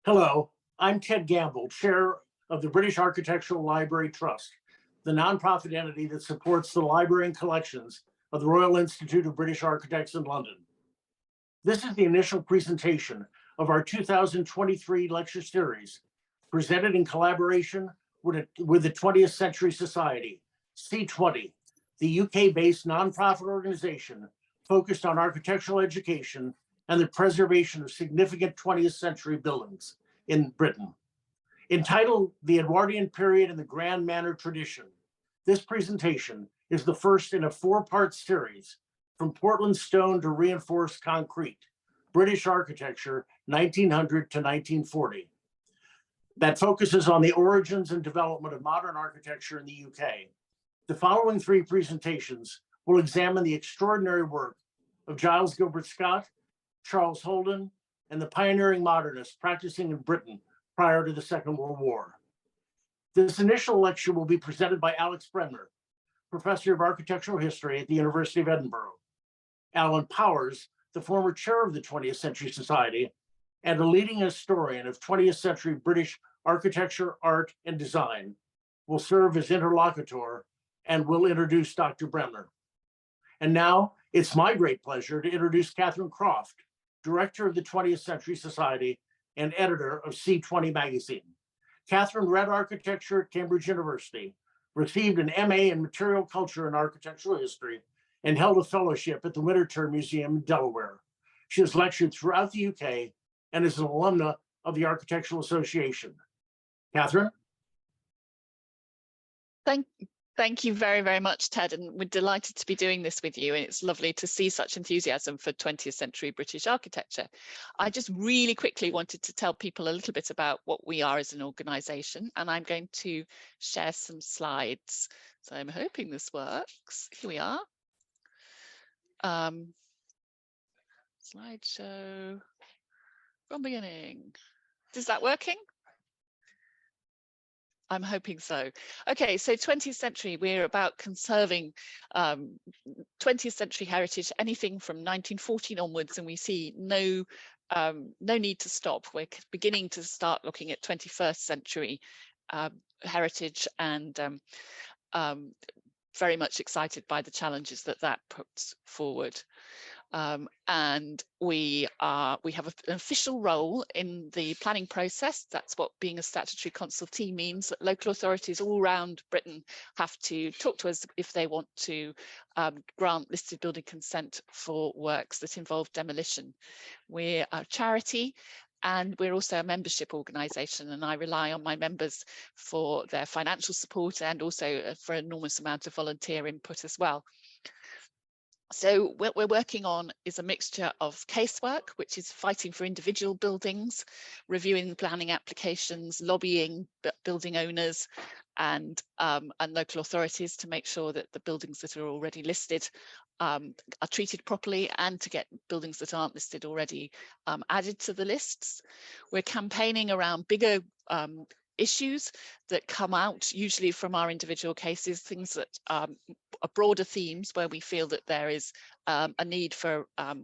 Hello, I'm Ted Gamble, Chair of the British Architectural Library Trust, the nonprofit entity that supports the library and collections of the Royal Institute of British Architects in London. This is the initial presentation of our 2023 lecture series, presented in collaboration with the 20th Century Society, C20, the UK-based nonprofit organization focused on architectural education and the preservation of significant 20th century buildings in Britain. Entitled The Edwardian Period and the Grand Manor Tradition, this presentation is the first in a four-part series, From Portland Stone to Reinforced Concrete, British Architecture, 1900 to 1940, that focuses on the origins and development of modern architecture in the UK. The following three presentations will examine the extraordinary work of Giles Gilbert Scott, Charles Holden, and the pioneering modernists practicing in Britain prior to the Second World War. This initial lecture will be presented by Alex Bremner, Professor of Architectural History at the University of Edinburgh. Alan Powers, the former chair of the 20th Century Society and a leading historian of 20th century British architecture, art, and design, will serve as interlocutor and will introduce Dr. Bremner. And now it's my great pleasure to introduce Catherine Croft, Director of the 20th Century Society and editor of C20 magazine. Catherine read architecture at Cambridge University, received an MA in Material Culture and Architectural History, and held a fellowship at the Winterthur Museum in Delaware. She has lectured throughout the UK and is an alumna of the Architectural Association. Catherine? Thank you very, very much, Ted, and we're delighted to be doing this with you, and it's lovely to see such enthusiasm for 20th century British architecture. I just really quickly wanted to tell people a little bit about what we are as an organisation, and I'm going to share some slides. So I'm hoping this works. Here we are. Slideshow from beginning. Is that working? I'm hoping so. Okay, so 20th century, we're about conserving 20th century heritage, anything from 1914 onwards, and we see no need to stop. We're beginning to start looking at 21st century heritage, and very much excited by the challenges that puts forward. And we have an official role in the planning process. That's what being a statutory consultee means, that local authorities all around Britain have to talk to us if they want to grant listed building consent for works that involve demolition. We're a charity, and we're also a membership organisation, and I rely on my members for their financial support and also for an enormous amount of volunteer input as well. So what we're working on is a mixture of casework, which is fighting for individual buildings, reviewing planning applications, lobbying building owners and local authorities to make sure that the buildings that are already listed are treated properly, and to get buildings that aren't listed already added to the lists. We're campaigning around bigger issues that come out usually from our individual cases, things that are broader themes where we feel that there is a need for a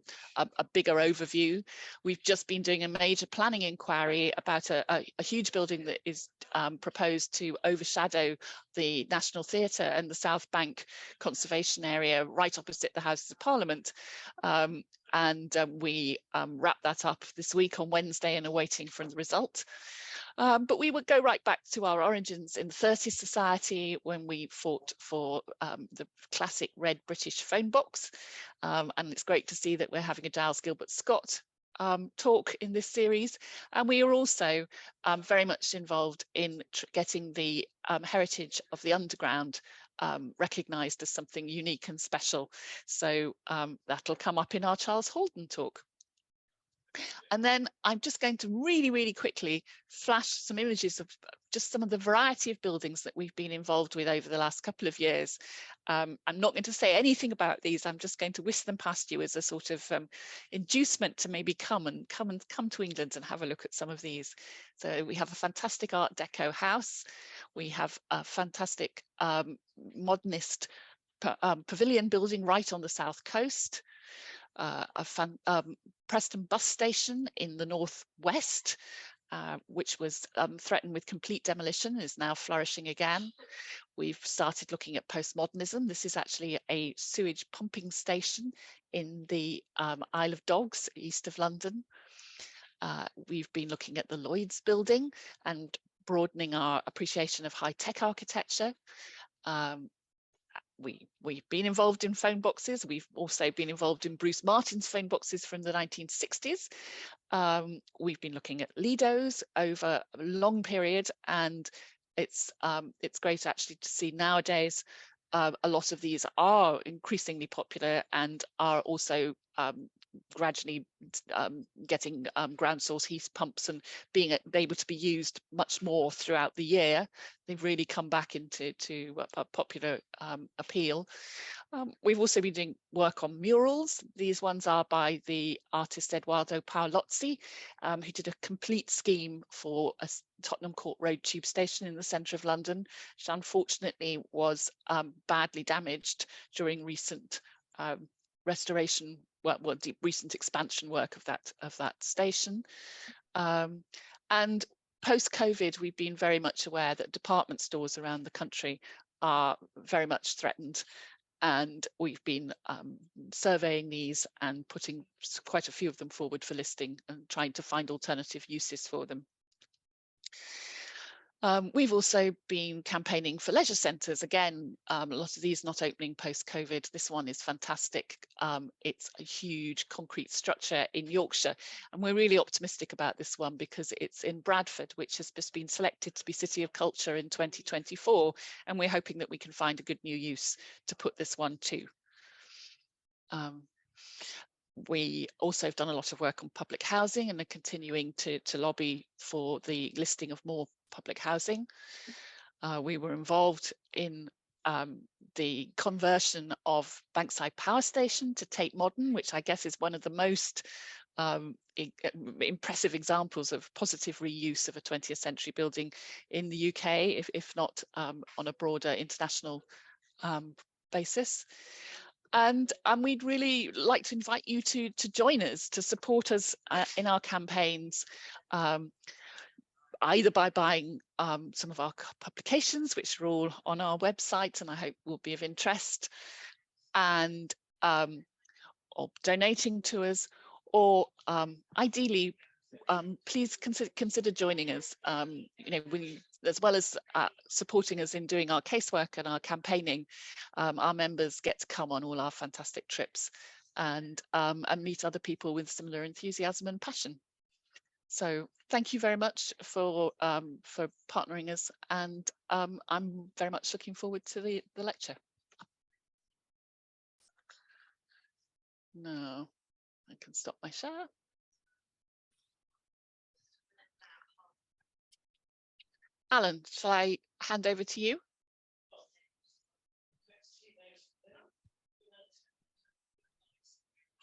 bigger overview. We've just been doing a major planning inquiry about a huge building that is proposed to overshadow the National Theatre and the South Bank conservation area right opposite the Houses of Parliament. We wrap that up this week on Wednesday and are waiting for the result. But we would go right back to our origins in the 30th Society, when we fought for the classic red British phone box. And it's great to see that we're having a Giles Gilbert Scott talk in this series. And we are also very much involved in getting the heritage of the underground recognised as something unique and special. So that'll come up in our Charles Holden talk. And then I'm just going to really, really quickly flash some images of just some of the variety of buildings that we've been involved with over the last couple of years. I'm not going to say anything about these. I'm just going to whisk them past you as a sort of inducement to maybe come to England and have a look at some of these. So we have a fantastic Art Deco house. We have a fantastic modernist pavilion building right on the south coast. Preston bus station in the northwest, which was threatened with complete demolition, is now flourishing again. We've started looking at postmodernism. This is actually a sewage pumping station in the Isle of Dogs, east of London. We've been looking at the Lloyd's building and broadening our appreciation of high-tech architecture. We've been involved in phone boxes. We've also been involved in Bruce Martin's phone boxes from the 1960s. We've been looking at Lidos over a long period, and it's great actually to see nowadays a lot of these are increasingly popular and are also gradually getting ground source heat pumps and being able to be used much more throughout the year. They've really come back into a popular appeal. We've also been doing work on murals. These ones are by the artist Edoardo Paolozzi, who did a complete scheme for a Tottenham Court Road tube station in the centre of London, which unfortunately was badly damaged during recent restoration, recent expansion work of that station. And post-COVID, we've been very much aware that department stores around the country are very much threatened. And we've been surveying these and putting quite a few of them forward for listing and trying to find alternative uses for them. We've also been campaigning for leisure centres. Again, a lot of these not opening post-COVID. This one is fantastic. It's a huge concrete structure in Yorkshire, and we're really optimistic about this one because it's in Bradford, which has just been selected to be City of Culture in 2024, and we're hoping that we can find a good new use to put this one to. We also have done a lot of work on public housing and are continuing to lobby for the listing of more public housing. We were involved in the conversion of Bankside Power Station to Tate Modern, which I guess is one of the most impressive examples of positive reuse of a 20th century building in the UK, if not on a broader international basis. And we'd really like to invite you to join us, to support us in our campaigns, either by buying some of our publications, which are all on our website and I hope will be of interest, and or donating to us, or ideally, please consider joining us. You know, as well as supporting us in doing our casework and our campaigning, our members get to come on all our fantastic trips and meet other people with similar enthusiasm and passion. So thank you very much for partnering us, and I'm very much looking forward to the lecture. No, I can stop my share. Alan, shall I hand over to you?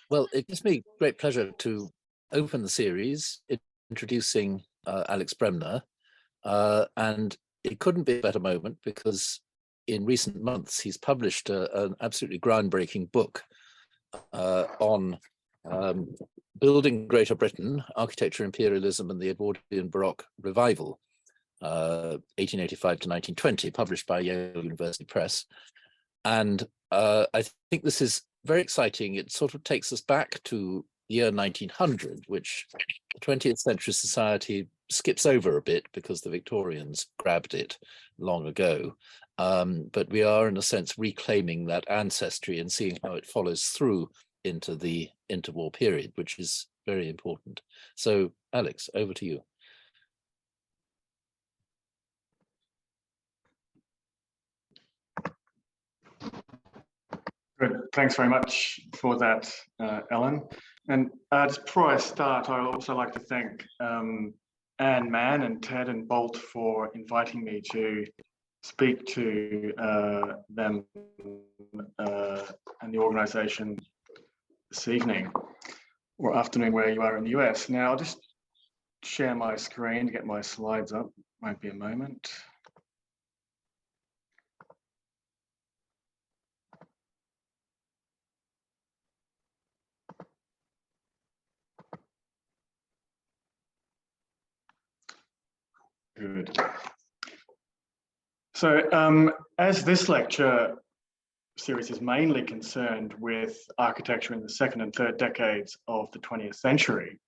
Well, it gives me great pleasure to open the series introducing Alex Bremner, and it couldn't be a better moment because in recent months he's published an absolutely groundbreaking book on building Greater Britain, architecture, imperialism, and the Edwardian Baroque revival, 1885 to 1920, published by Yale University Press. And I think this is very exciting. It sort of takes us back to the year 1900, which the 20th Century Society skips over a bit because the Victorians grabbed it long ago. But we are, in a sense, reclaiming that ancestry and seeing how it follows through into the interwar period, which is very important. So, Alex, over to you. Good. Thanks very much for that, Ellen. And just before I start, I would also like to thank Anne Mann and Ted and Bolt for inviting me to speak to them and the organisation this evening or afternoon where you are in the US. Now, I'll just share my screen to get my slides up. Might be a moment. Good. So as this lecture series is mainly concerned with architecture in the second and third decades of the 20th century,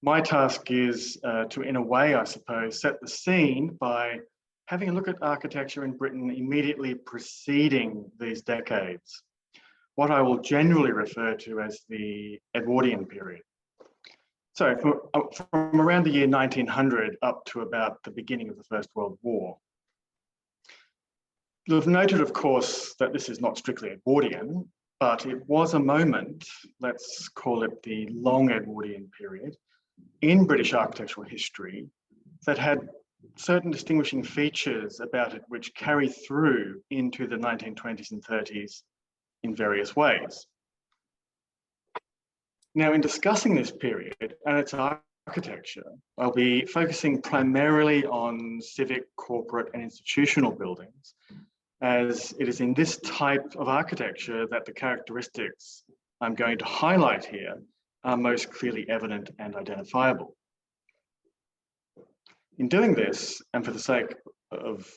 my task is to, in a way, I suppose, set the scene by having a look at architecture in Britain immediately preceding these decades, what I will generally refer to as the Edwardian period. So from around the year 1900 up to about the beginning of the First World War. You'll have noted, of course, that this is not strictly Edwardian, but it was a moment, let's call it the long Edwardian period, in British architectural history that had certain distinguishing features about it which carry through into the 1920s and 30s in various ways. Now, in discussing this period and its architecture, I'll be focusing primarily on civic, corporate, and institutional buildings, as it is in this type of architecture that the characteristics I'm going to highlight here are most clearly evident and identifiable. In doing this, and for the sake of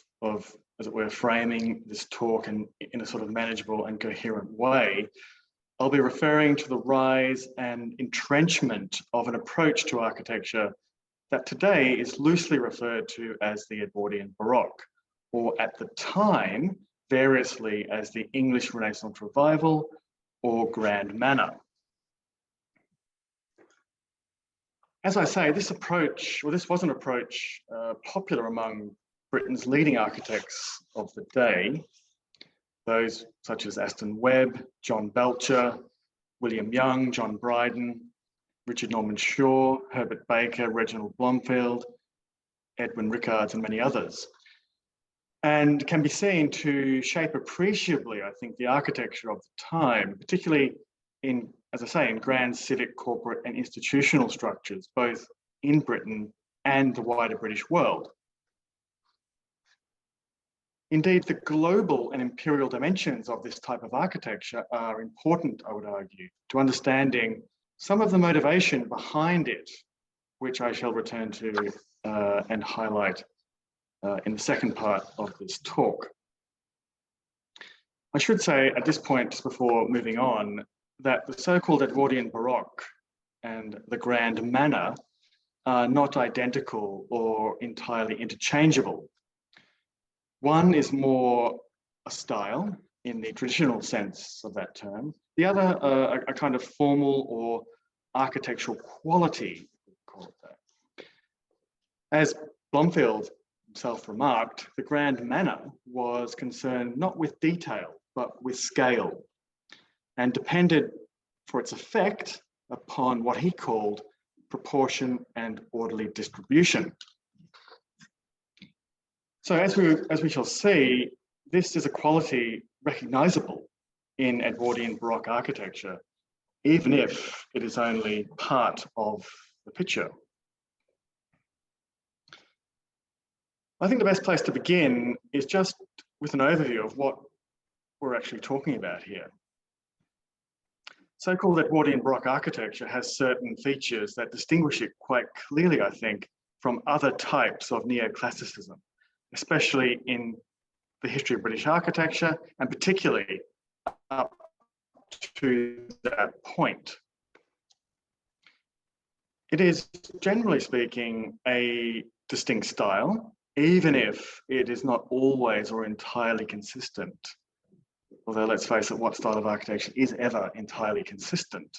as it were, framing this talk in a sort of manageable and coherent way, I'll be referring to the rise and entrenchment of an approach to architecture that today is loosely referred to as the Edwardian Baroque, or at the time, variously as the English Renaissance Revival or Grand Manner. As I say, this was an approach popular among Britain's leading architects of the day, those such as Aston Webb, John Belcher, William Young, John Bryden, Richard Norman Shaw, Herbert Baker, Reginald Blomfield, Edwin Rickards, and many others, and can be seen to shape appreciably, I think, the architecture of the time, particularly in, as I say, in grand civic, corporate, and institutional structures, both in Britain and the wider British world. Indeed, the global and imperial dimensions of this type of architecture are important, I would argue, to understanding some of the motivation behind it, which I shall return to and highlight in the second part of this talk. I should say at this point, just before moving on, that the so-called Edwardian Baroque and the Grand Manner are not identical or entirely interchangeable. One is more a style in the traditional sense of that term. The other, a kind of formal or architectural quality, call it that. As Blomfield himself remarked, the Grand Manner was concerned not with detail, but with scale, and depended for its effect upon what he called proportion and orderly distribution. So as we shall see, this is a quality recognizable in Edwardian Baroque architecture, even if it is only part of the picture. I think the best place to begin is just with an overview of what we're actually talking about here. So-called Edwardian Baroque architecture has certain features that distinguish it quite clearly, I think, from other types of neoclassicism, especially in the history of British architecture, and particularly up to that point. It is, generally speaking, a distinct style, even if it is not always or entirely consistent. Although, let's face it, what style of architecture is ever entirely consistent?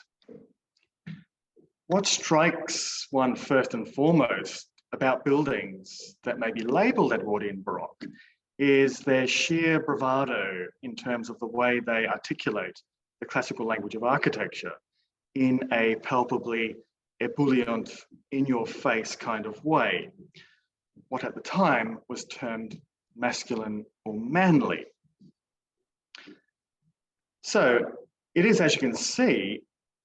What strikes one first and foremost about buildings that may be labelled Edwardian Baroque is their sheer bravado in terms of the way they articulate the classical language of architecture in a palpably ebullient, in-your-face kind of way, what at the time was termed masculine or manly. So it is, as you can see,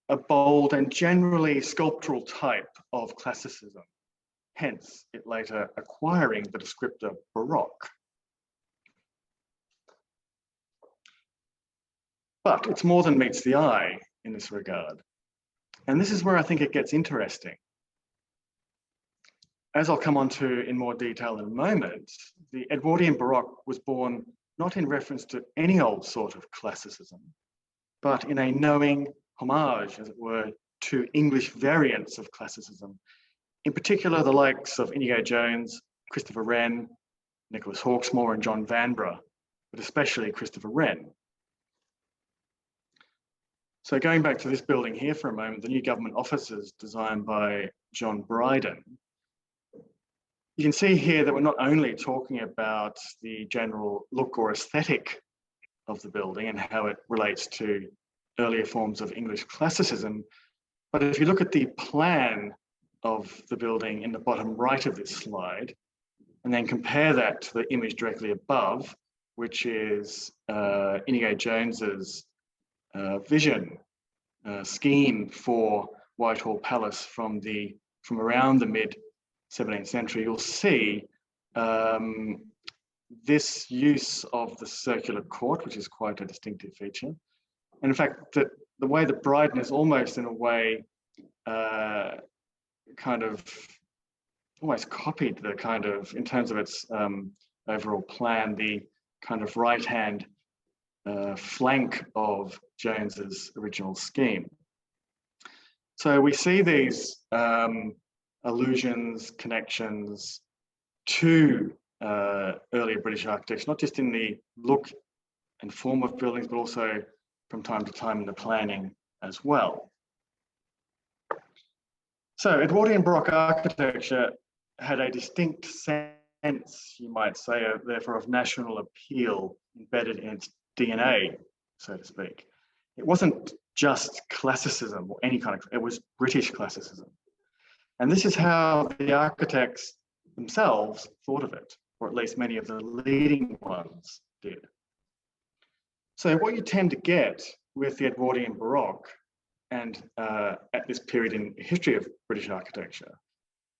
a bold and generally sculptural type of classicism, hence it later acquiring the descriptor Baroque. But it's more than meets the eye in this regard. And this is where I think it gets interesting. as I'll come on to in more detail in a moment, the Edwardian Baroque was born not in reference to any old sort of classicism, but in a knowing homage, as it were, to English variants of classicism, in particular the likes of Inigo Jones, Christopher Wren, Nicholas Hawksmoor and John Vanbrugh, but especially Christopher Wren. So going back to this building here for a moment, the new government offices designed by John Bryden, you can see here that we're not only talking about the general look or aesthetic of the building and how it relates to earlier forms of English classicism, but if you look at the plan of the building in the bottom right of this slide, and then compare that to the image directly above, which is Inigo Jones's vision scheme for Whitehall Palace from around the mid 17th century, you'll see this use of the circular court, which is quite a distinctive feature. And in fact, the way that Bryden is almost in a way kind of almost copied the kind of, in terms of its overall plan, the kind of right-hand flank of Jones's original scheme. So we see these allusions, connections to earlier British architecture, not just in the look and form of buildings, but also from time to time in the planning as well. So Edwardian Baroque architecture had a distinct sense, you might say, therefore, of national appeal embedded in its DNA, so to speak. It wasn't just classicism or any kind of, it was British classicism. And this is how the architects themselves thought of it, or at least many of the leading ones did. So what you tend to get with the Edwardian Baroque and at this period in history of British architecture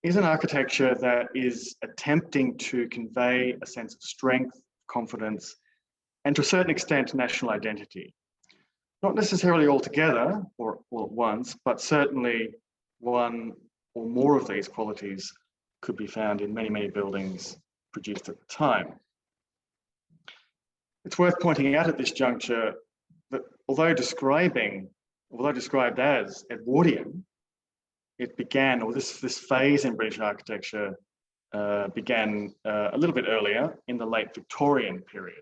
is an architecture that is attempting to convey a sense of strength, confidence, and to a certain extent, national identity. Not necessarily all together or all at once, but certainly one or more of these qualities could be found in many, many buildings produced at the time. It's worth pointing out at this juncture that although described as Edwardian, it began, or this phase in British architecture began a little bit earlier in the late Victorian period.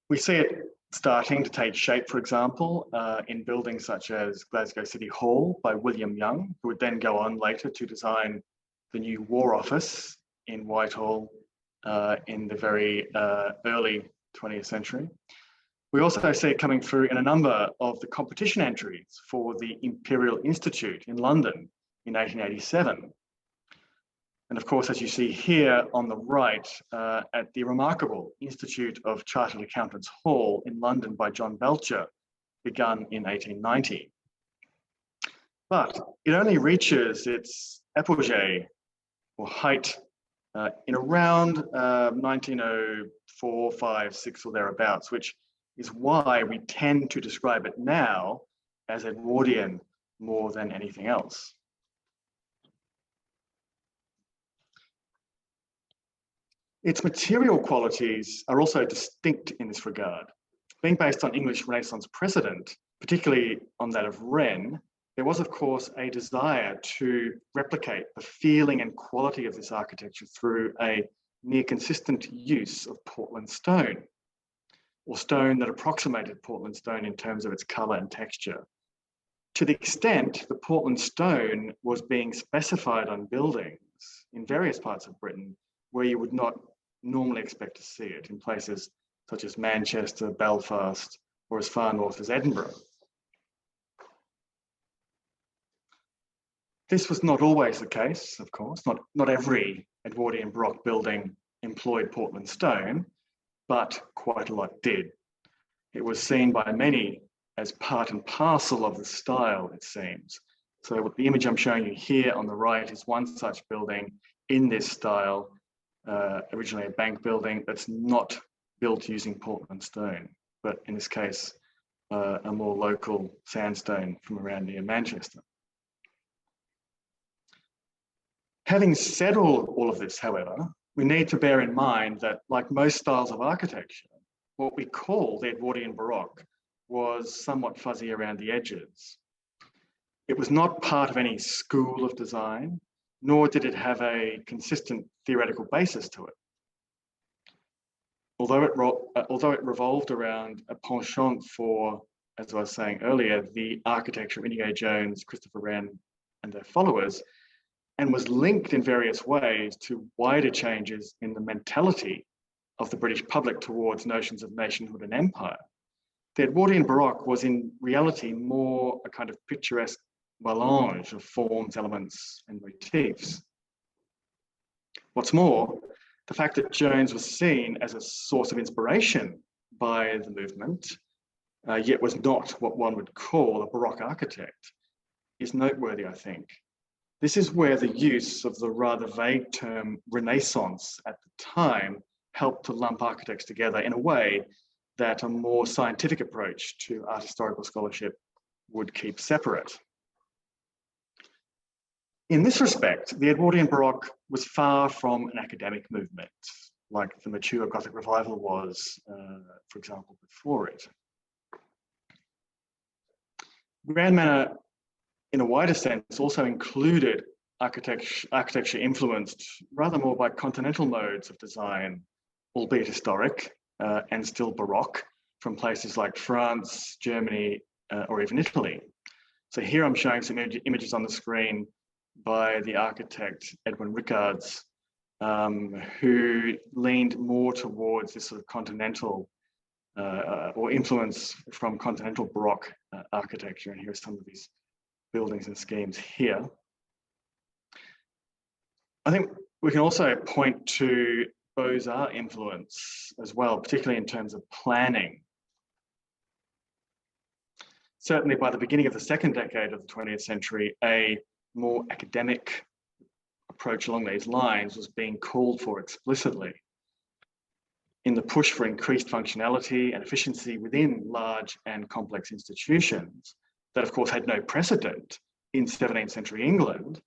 We see it starting to take shape, for example, in buildings such as Glasgow City Hall by William Young, who would then go on later to design the new War Office in Whitehall in the very early 20th century. We also see it coming through in a number of the competition entries for the Imperial Institute in London in 1887. And of course, as you see here on the right, at the remarkable Institute of Chartered Accountants Hall in London by John Belcher, begun in 1890. But it only reaches its apogee or height in around 1904, 5, 6 or thereabouts, which is why we tend to describe it now as Edwardian more than anything else. Its material qualities are also distinct in this regard. Being based on English Renaissance precedent, particularly on that of Wren, there was, of course, a desire to replicate the feeling and quality of this architecture through a near consistent use of Portland stone, or stone that approximated Portland stone in terms of its colour and texture. To the extent the Portland stone was being specified on buildings in various parts of Britain where you would not normally expect to see it, in places such as Manchester, Belfast, or as far north as Edinburgh. This was not always the case, of course. Not every Edwardian Baroque building employed Portland stone, but quite a lot did. It was seen by many as part and parcel of the style, it seems. So the image I'm showing you here on the right is one such building in this style, originally a bank building that's not built using Portland stone, but in this case, a more local sandstone from around near Manchester. Having said all of this, however, we need to bear in mind that, like most styles of architecture, what we call the Edwardian Baroque was somewhat fuzzy around the edges. It was not part of any school of design, nor did it have a consistent theoretical basis to it. Although it revolved around a penchant for, as I was saying earlier, the architecture of Inigo Jones, Christopher Wren, and their followers, and was linked in various ways to wider changes in the mentality of the British public towards notions of nationhood and empire, the Edwardian Baroque was in reality more a kind of picturesque melange of forms, elements, and motifs. What's more, the fact that Jones was seen as a source of inspiration by the movement, yet was not what one would call a Baroque architect, is noteworthy, I think. This is where the use of the rather vague term Renaissance at the time helped to lump architects together in a way that a more scientific approach to art historical scholarship would keep separate. In this respect, the Edwardian Baroque was far from an academic movement, like the mature Gothic revival was, for example, before it. Grand Manner, in a wider sense, also included architecture influenced rather more by continental modes of design, albeit historic and still Baroque, from places like France, Germany, or even Italy. So here I'm showing some images on the screen by the architect Edwin Rickards, who leaned more towards this sort of continental or influence from continental Baroque architecture. And here are some of these buildings and schemes here. I think we can also point to Beaux-Arts influence as well, particularly in terms of planning. Certainly by the beginning of the second decade of the 20th century, a more academic approach along these lines was being called for explicitly in the push for increased functionality and efficiency within large and complex institutions that of course had no precedent in 17th century England.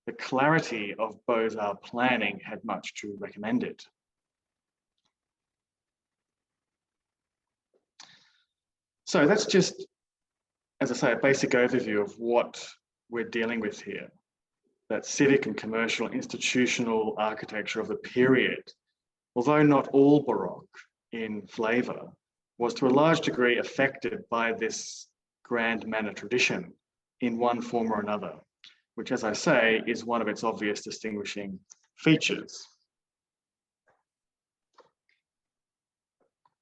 The clarity of Beaux-Arts planning had much to recommend it. So that's just, as I say, a basic overview of what we're dealing with here. That civic and commercial institutional architecture of the period, although not all Baroque in flavour, was to a large degree affected by this grand manner tradition in one form or another, which, as I say, is one of its obvious distinguishing features.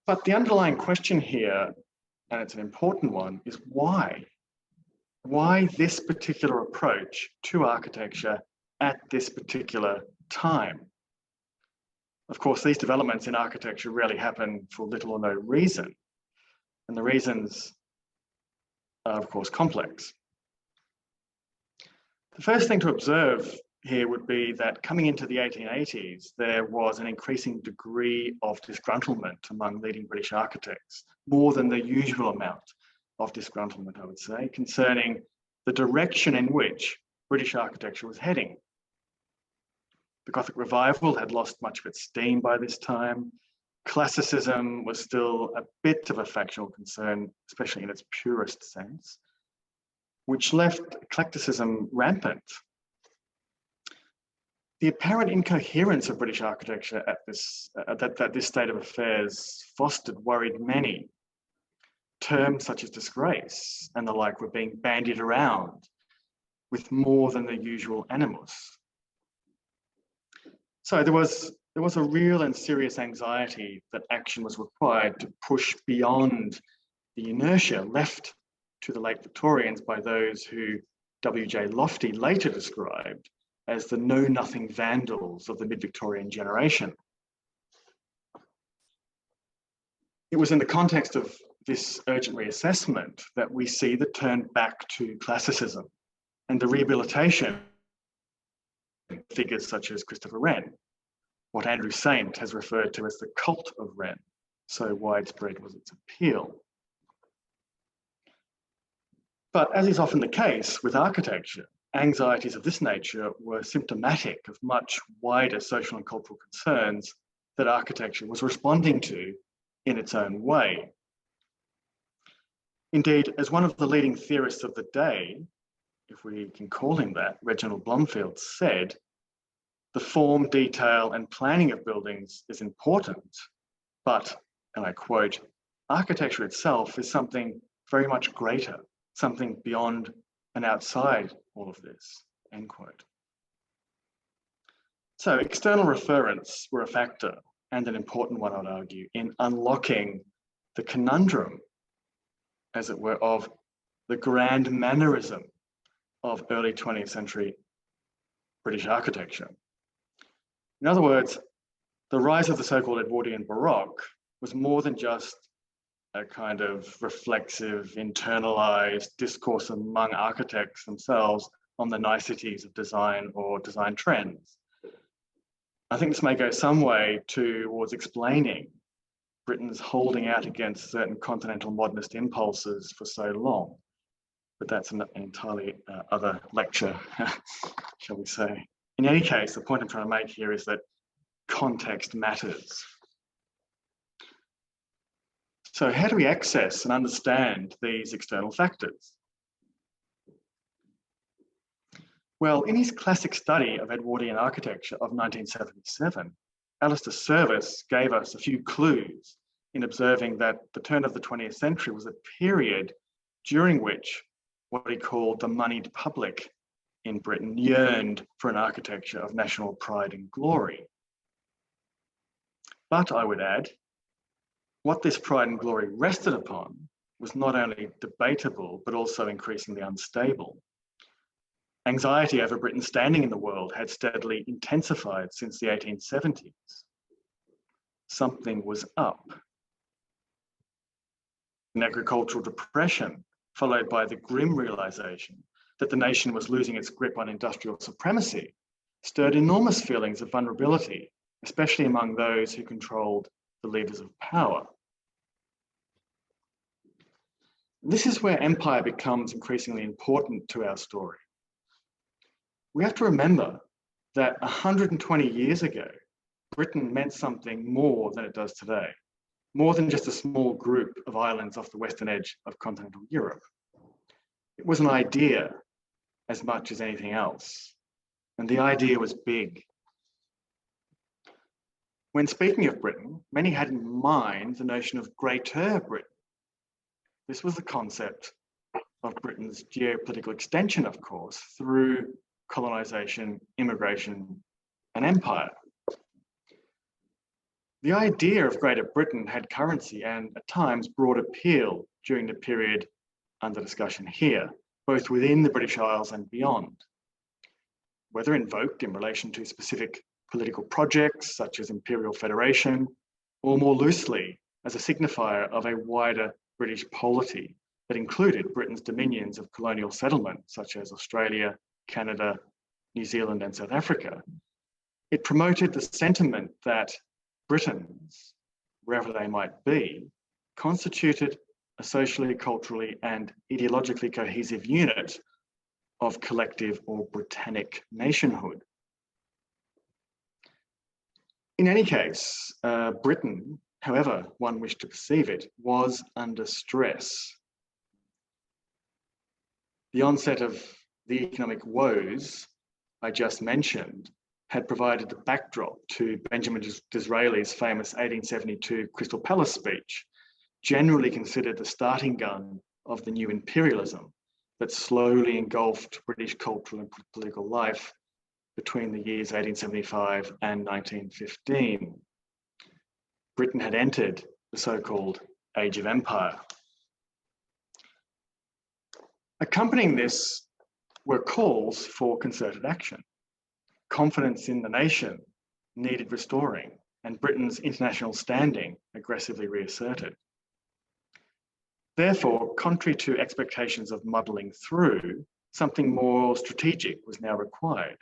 But the underlying question here, and it's an important one, is why? Why this particular approach to architecture at this particular time? Of course, these developments in architecture rarely happen for little or no reason. And the reasons are, of course, complex. The first thing to observe here would be that coming into the 1880s, there was an increasing degree of disgruntlement among leading British architects, more than the usual amount of disgruntlement, I would say, concerning the direction in which British architecture was heading. The Gothic revival had lost much of its steam by this time. Classicism was still a bit of a factional concern, especially in its purest sense, which left eclecticism rampant. The apparent incoherence of British architecture at this state of affairs fostered worried many. Terms such as disgrace and the like were being bandied around with more than the usual animus. So there was a real and serious anxiety that action was required to push beyond the inertia left to the late Victorians by those who W.J. Lofty later described as the know-nothing vandals of the mid-Victorian generation. It was in the context of this urgent reassessment that we see the turn back to classicism and the rehabilitation of figures such as Christopher Wren, what Andrew Saint has referred to as the cult of Wren, so widespread was its appeal. But as is often the case with architecture, anxieties of this nature were symptomatic of much wider social and cultural concerns that architecture was responding to in its own way. Indeed, as one of the leading theorists of the day, if we can call him that, Reginald Blomfield, said, the form, detail, and planning of buildings is important, but, and I quote, architecture itself is something very much greater, something beyond and outside all of this, end quote. So external referents were a factor, and an important one, I'd argue, in unlocking the conundrum, as it were, of the grand mannerism of early 20th century British architecture. In other words, the rise of the so-called Edwardian Baroque was more than just a kind of reflexive, internalized discourse among architects themselves on the niceties of design or design trends. I think this may go some way towards explaining Britain's holding out against certain continental modernist impulses for so long, but that's an entirely other lecture, shall we say. In any case, the point I'm trying to make here is that context matters. So how do we access and understand these external factors? Well, in his classic study of Edwardian architecture of 1977, Alistair Service gave us a few clues in observing that the turn of the 20th century was a period during which what he called the moneyed public in Britain yearned for an architecture of national pride and glory. But I would add, what this pride and glory rested upon was not only debatable, but also increasingly unstable. Anxiety over Britain's standing in the world had steadily intensified since the 1870s. Something was up. An agricultural depression, followed by the grim realization that the nation was losing its grip on industrial supremacy, stirred enormous feelings of vulnerability, especially among those who controlled the levers of power. This is where empire becomes increasingly important to our story. We have to remember that 120 years ago, Britain meant something more than it does today, more than just a small group of islands off the western edge of continental Europe. It was an idea as much as anything else, and the idea was big. When speaking of Britain, many had in mind the notion of Greater Britain. This was the concept of Britain's geopolitical extension, of course, through colonization, immigration, and empire. The idea of Greater Britain had currency and at times broad appeal during the period under discussion here, both within the British Isles and beyond. Whether invoked in relation to specific political projects such as Imperial Federation, or more loosely as a signifier of a wider British polity that included Britain's dominions of colonial settlement such as Australia, Canada, New Zealand, and South Africa. It promoted the sentiment that Britons, wherever they might be, constituted a socially, culturally, and ideologically cohesive unit of collective or Britannic nationhood. In any case, Britain, however one wished to perceive it, was under stress. The onset of the economic woes I just mentioned had provided the backdrop to Benjamin Disraeli's famous 1872 Crystal Palace speech, generally considered the starting gun of the new imperialism that slowly engulfed British cultural and political life between the years 1875 and 1915. Britain had entered the so-called Age of Empire. Accompanying this were calls for concerted action. Confidence in the nation needed restoring, and Britain's international standing aggressively reasserted. Therefore, contrary to expectations of muddling through, something more strategic was now required.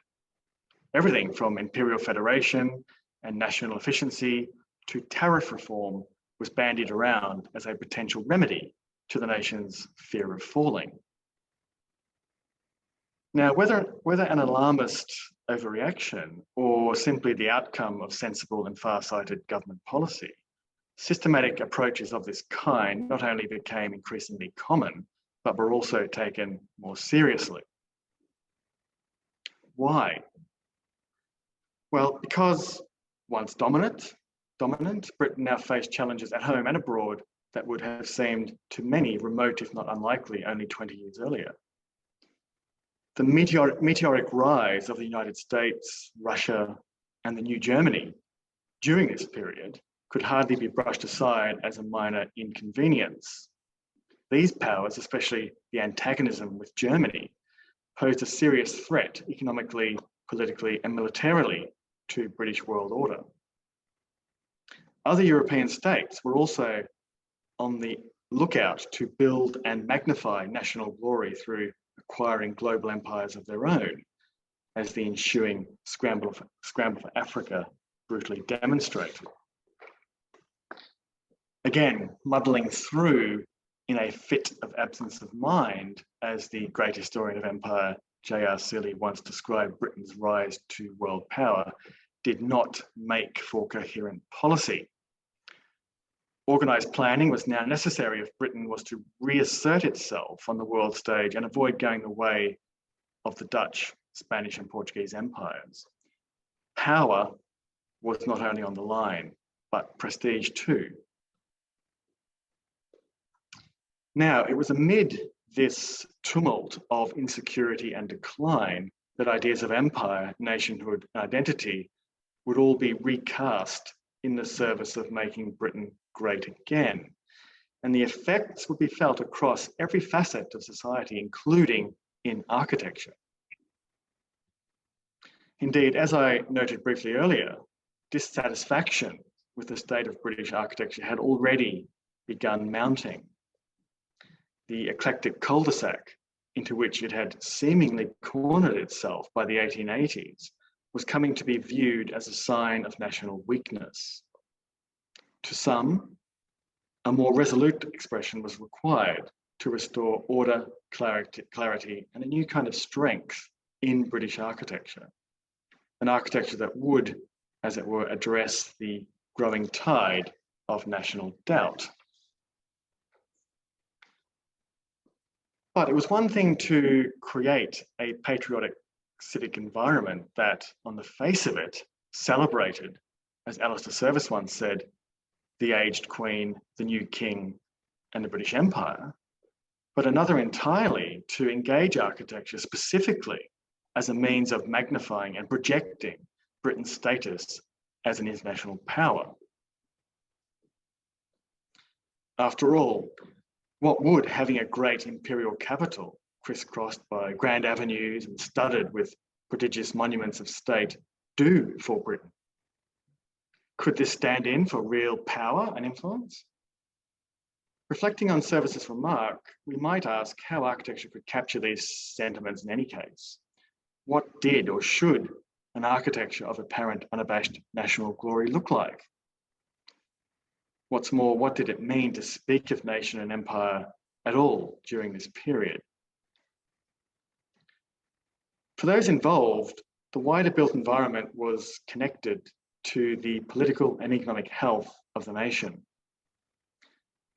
Everything from Imperial Federation and national efficiency to tariff reform was bandied around as a potential remedy to the nation's fear of falling. Now, whether an alarmist overreaction or simply the outcome of sensible and far-sighted government policy, systematic approaches of this kind not only became increasingly common, but were also taken more seriously. Why? Well, because once dominant, Britain now faced challenges at home and abroad that would have seemed to many remote, if not unlikely, only 20 years earlier. The meteoric rise of the United States, Russia, and the new Germany during this period could hardly be brushed aside as a minor inconvenience. These powers, especially the antagonism with Germany, posed a serious threat economically, politically, and militarily to British world order. Other European states were also on the lookout to build and magnify national glory through acquiring global empires of their own, as the ensuing scramble for Africa brutally demonstrated. Again, muddling through in a fit of absence of mind, as the great historian of empire, J.R. Seeley, once described Britain's rise to world power, did not make for coherent policy. Organised planning was now necessary if Britain was to reassert itself on the world stage and avoid going the way of the Dutch, Spanish, and Portuguese empires. Power was not only on the line, but prestige too. Now, it was amid this tumult of insecurity and decline that ideas of empire, nationhood, and identity would all be recast in the service of making Britain great again. And the effects would be felt across every facet of society, including in architecture. Indeed, as I noted briefly earlier, dissatisfaction with the state of British architecture had already begun mounting. The eclectic cul-de-sac into which it had seemingly cornered itself by the 1880s was coming to be viewed as a sign of national weakness. To some, a more resolute expression was required to restore order, clarity, and a new kind of strength in British architecture. An architecture that would, as it were, address the growing tide of national doubt. But it was one thing to create a patriotic civic environment that, on the face of it, celebrated, as Alistair Service once said, the aged Queen, the new King, and the British Empire, but another entirely to engage architecture specifically as a means of magnifying and projecting Britain's status as an international power. After all, what would having a great imperial capital crisscrossed by grand avenues and studded with prodigious monuments of state do for Britain? Could this stand in for real power and influence? Reflecting on Service's remark, we might ask how architecture could capture these sentiments in any case. What did or should an architecture of apparent unabashed national glory look like? What's more, what did it mean to speak of nation and empire at all during this period? For those involved, the wider built environment was connected to the political and economic health of the nation.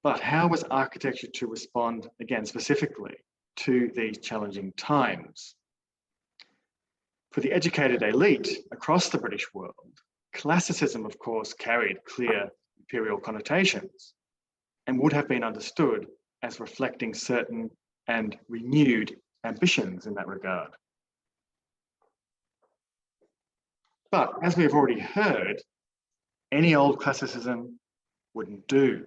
But how was architecture to respond, again, specifically to these challenging times? For the educated elite across the British world, classicism, of course, carried clear imperial connotations and would have been understood as reflecting certain and renewed ambitions in that regard. But as we have already heard, any old classicism wouldn't do.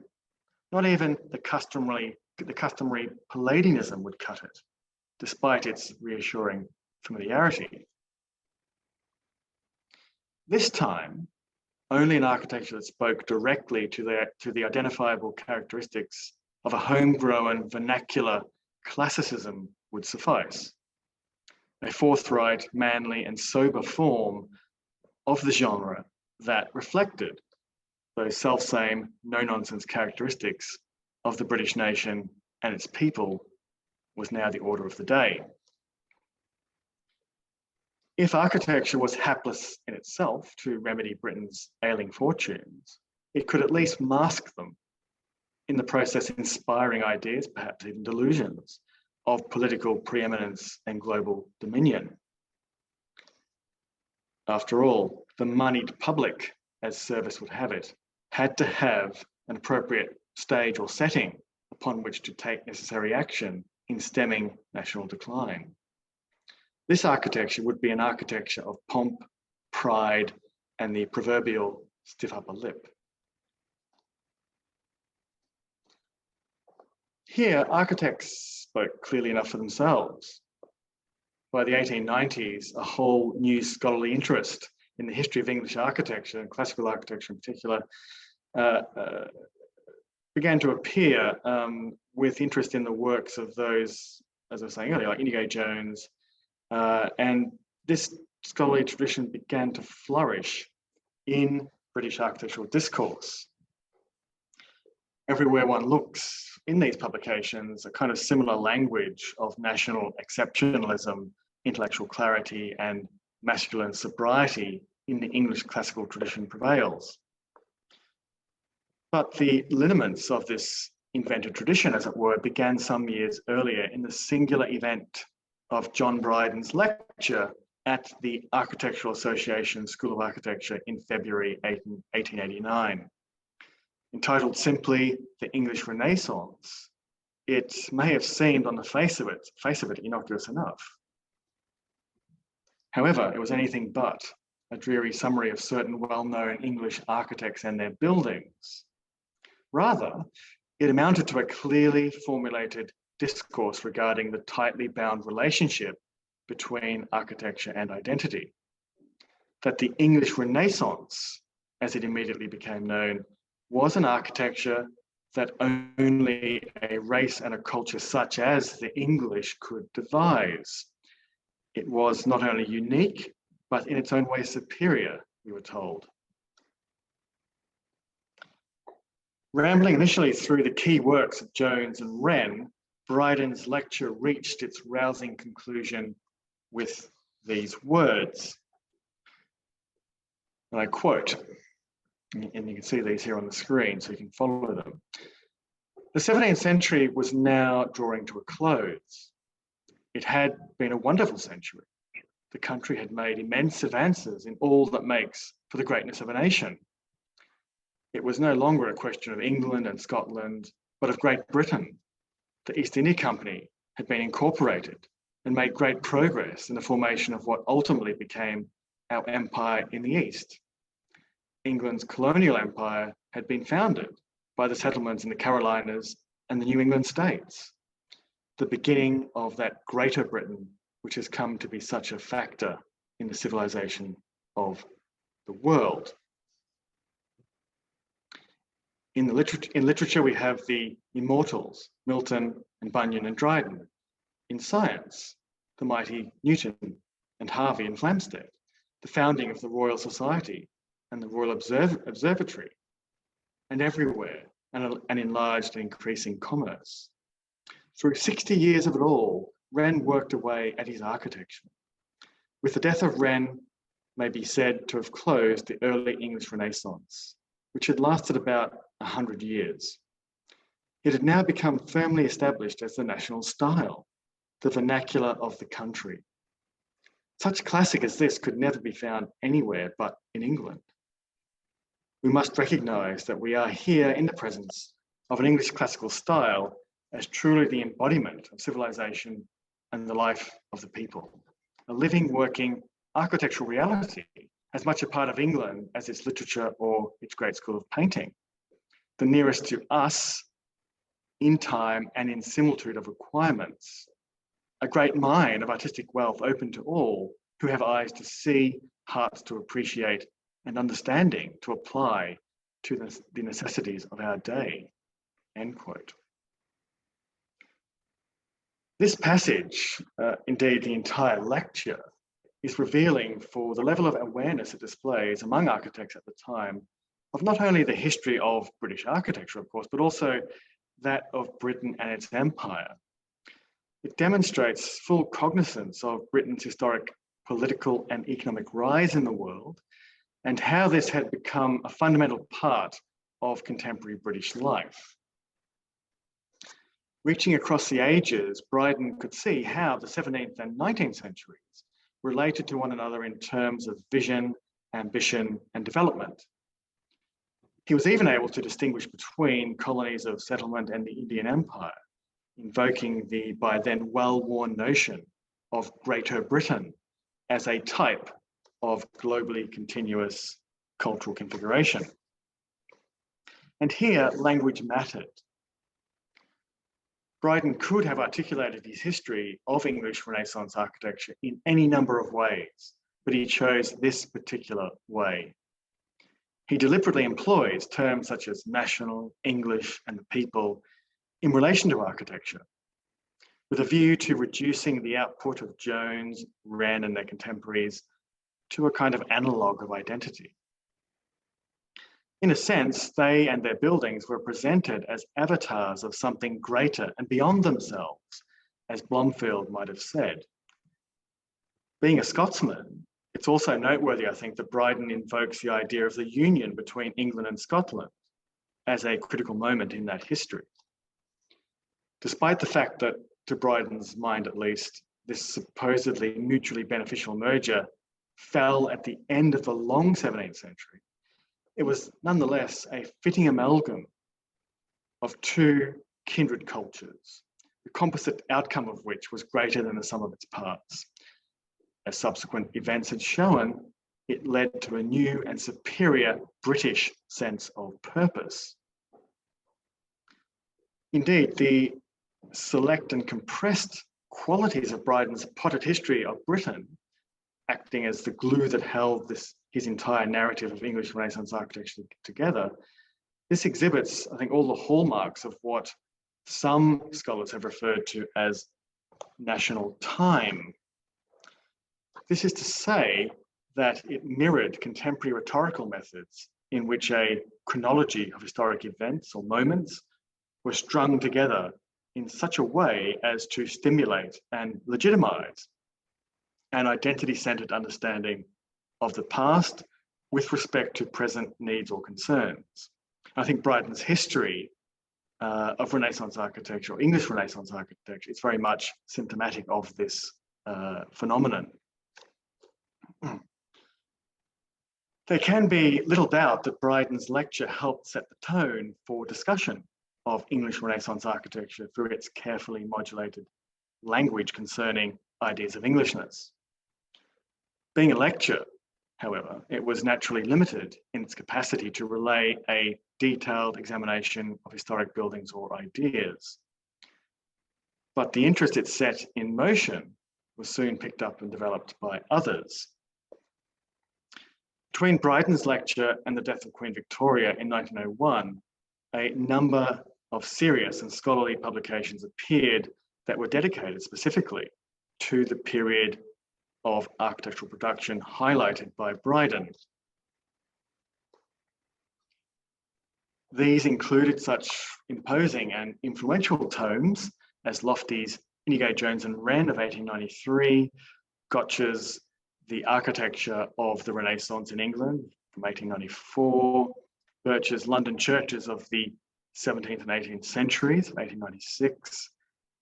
Not even the customary Palladianism would cut it, despite its reassuring familiarity. This time, only an architecture that spoke directly to the identifiable characteristics of a homegrown vernacular classicism would suffice. A forthright, manly, and sober form of the genre that reflected those self-same, no-nonsense characteristics of the British nation and its people was now the order of the day. If architecture was hapless in itself to remedy Britain's ailing fortunes, it could at least mask them, in the process inspiring ideas, perhaps even delusions, of political preeminence and global dominion. After all, the moneyed public, as service would have it, had to have an appropriate stage or setting upon which to take necessary action in stemming national decline. This architecture would be an architecture of pomp, pride, and the proverbial stiff upper lip. Here, architects spoke clearly enough for themselves. By the 1890s, a whole new scholarly interest in the history of English architecture, and classical architecture in particular, began to appear with interest in the works of those, as I was saying earlier, like Inigo Jones, and this scholarly tradition began to flourish in British architectural discourse. Everywhere one looks in these publications, a kind of similar language of national exceptionalism, intellectual clarity, and masculine sobriety in the English classical tradition prevails. But the lineaments of this invented tradition, as it were, began some years earlier in the singular event of John Bryden's lecture at the Architectural Association School of Architecture in February 1889. Entitled simply The English Renaissance, it may have seemed on the face of it innocuous enough. However, it was anything but a dreary summary of certain well-known English architects and their buildings. Rather, it amounted to a clearly formulated discourse regarding the tightly bound relationship between architecture and identity. That the English Renaissance, as it immediately became known, was an architecture that only a race and a culture such as the English could devise. It was not only unique, but in its own way superior, we were told. Rambling initially through the key works of Jones and Wren, Bryden's lecture reached its rousing conclusion with these words. And I quote, and you can see these here on the screen so you can follow them. The 17th century was now drawing to a close. It had been a wonderful century. The country had made immense advances in all that makes for the greatness of a nation. It was no longer a question of England and Scotland, but of Great Britain. The East India Company had been incorporated and made great progress in the formation of what ultimately became our empire in the East. England's colonial empire had been founded by the settlements in the Carolinas and the New England states, the beginning of that Greater Britain, which has come to be such a factor in the civilization of the world. In literature, we have the immortals, Milton and Bunyan and Dryden. In science, the mighty Newton and Harvey and Flamsteed, the founding of the Royal Society and the Royal Observatory, and everywhere, an enlarged and increasing commerce. Through 60 years of it all, Wren worked away at his architecture. With the death of Wren, may be said to have closed the early English Renaissance, which had lasted about 100 years. It had now become firmly established as the national style, the vernacular of the country. Such classic as this could never be found anywhere but in England. We must recognise that we are here in the presence of an English classical style as truly the embodiment of civilization and the life of the people. A living, working architectural reality, as much a part of England as its literature or its great school of painting. The nearest to us in time and in similitude of requirements. A great mine of artistic wealth open to all who have eyes to see, hearts to appreciate, and understanding to apply to the necessities of our day, end quote. This passage, indeed the entire lecture, is revealing for the level of awareness it displays among architects at the time of not only the history of British architecture, of course, but also that of Britain and its empire. It demonstrates full cognizance of Britain's historic political and economic rise in the world, and how this had become a fundamental part of contemporary British life. Reaching across the ages, Bryden could see how the 17th and 19th centuries related to one another in terms of vision, ambition, and development. He was even able to distinguish between colonies of settlement and the Indian Empire, invoking the by then well-worn notion of Greater Britain as a type of globally continuous cultural configuration. And here, language mattered. Bryden could have articulated his history of English Renaissance architecture in any number of ways, but he chose this particular way. He deliberately employs terms such as national, English, and the people in relation to architecture, with a view to reducing the output of Jones, Wren, and their contemporaries to a kind of analogue of identity. In a sense, they and their buildings were presented as avatars of something greater and beyond themselves, as Blomfield might have said. Being a Scotsman, it's also noteworthy, I think, that Bryden invokes the idea of the union between England and Scotland as a critical moment in that history. Despite the fact that, to Bryden's mind at least, this supposedly mutually beneficial merger fell at the end of the long 17th century, it was nonetheless a fitting amalgam of two kindred cultures, the composite outcome of which was greater than the sum of its parts. As subsequent events had shown, it led to a new and superior British sense of purpose. Indeed, the select and compressed qualities of Bryden's potted history of Britain, acting as the glue that held his entire narrative of English Renaissance architecture together, this exhibits, I think, all the hallmarks of what some scholars have referred to as national time. This is to say that it mirrored contemporary rhetorical methods in which a chronology of historic events or moments were strung together in such a way as to stimulate and legitimize an identity-centered understanding of the past with respect to present needs or concerns. I think Bryden's history of Renaissance architecture, or English Renaissance architecture, is very much symptomatic of this phenomenon. There can be little doubt that Bryden's lecture helped set the tone for discussion of English Renaissance architecture through its carefully modulated language concerning ideas of Englishness. Being a lecture, however, it was naturally limited in its capacity to relay a detailed examination of historic buildings or ideas. But the interest it set in motion was soon picked up and developed by others. Between Bryden's lecture and the death of Queen Victoria in 1901, a number of serious and scholarly publications appeared that were dedicated specifically to the period of architectural production highlighted by Bryden. These included such imposing and influential tomes as Lofty's Inigo Jones and Wren of 1893, Gotch's The Architecture of the Renaissance in England from 1894, Belcher's London Churches of the 17th and 18th centuries, 1896,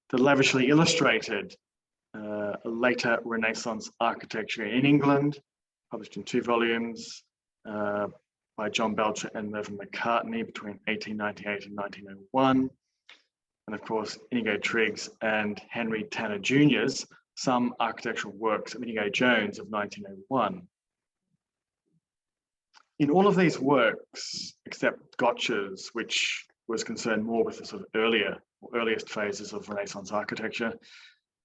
the lavishly illustrated later Renaissance architecture in England, published in 2 volumes by John Belcher and Mervyn McCartney between 1898 and 1901. And of course, Inigo Triggs and Henry Tanner Jr.'s Some Architectural Works of Inigo Jones of 1901. In all of these works, except Gotch's, which was concerned more with the sort of earliest phases of Renaissance architecture,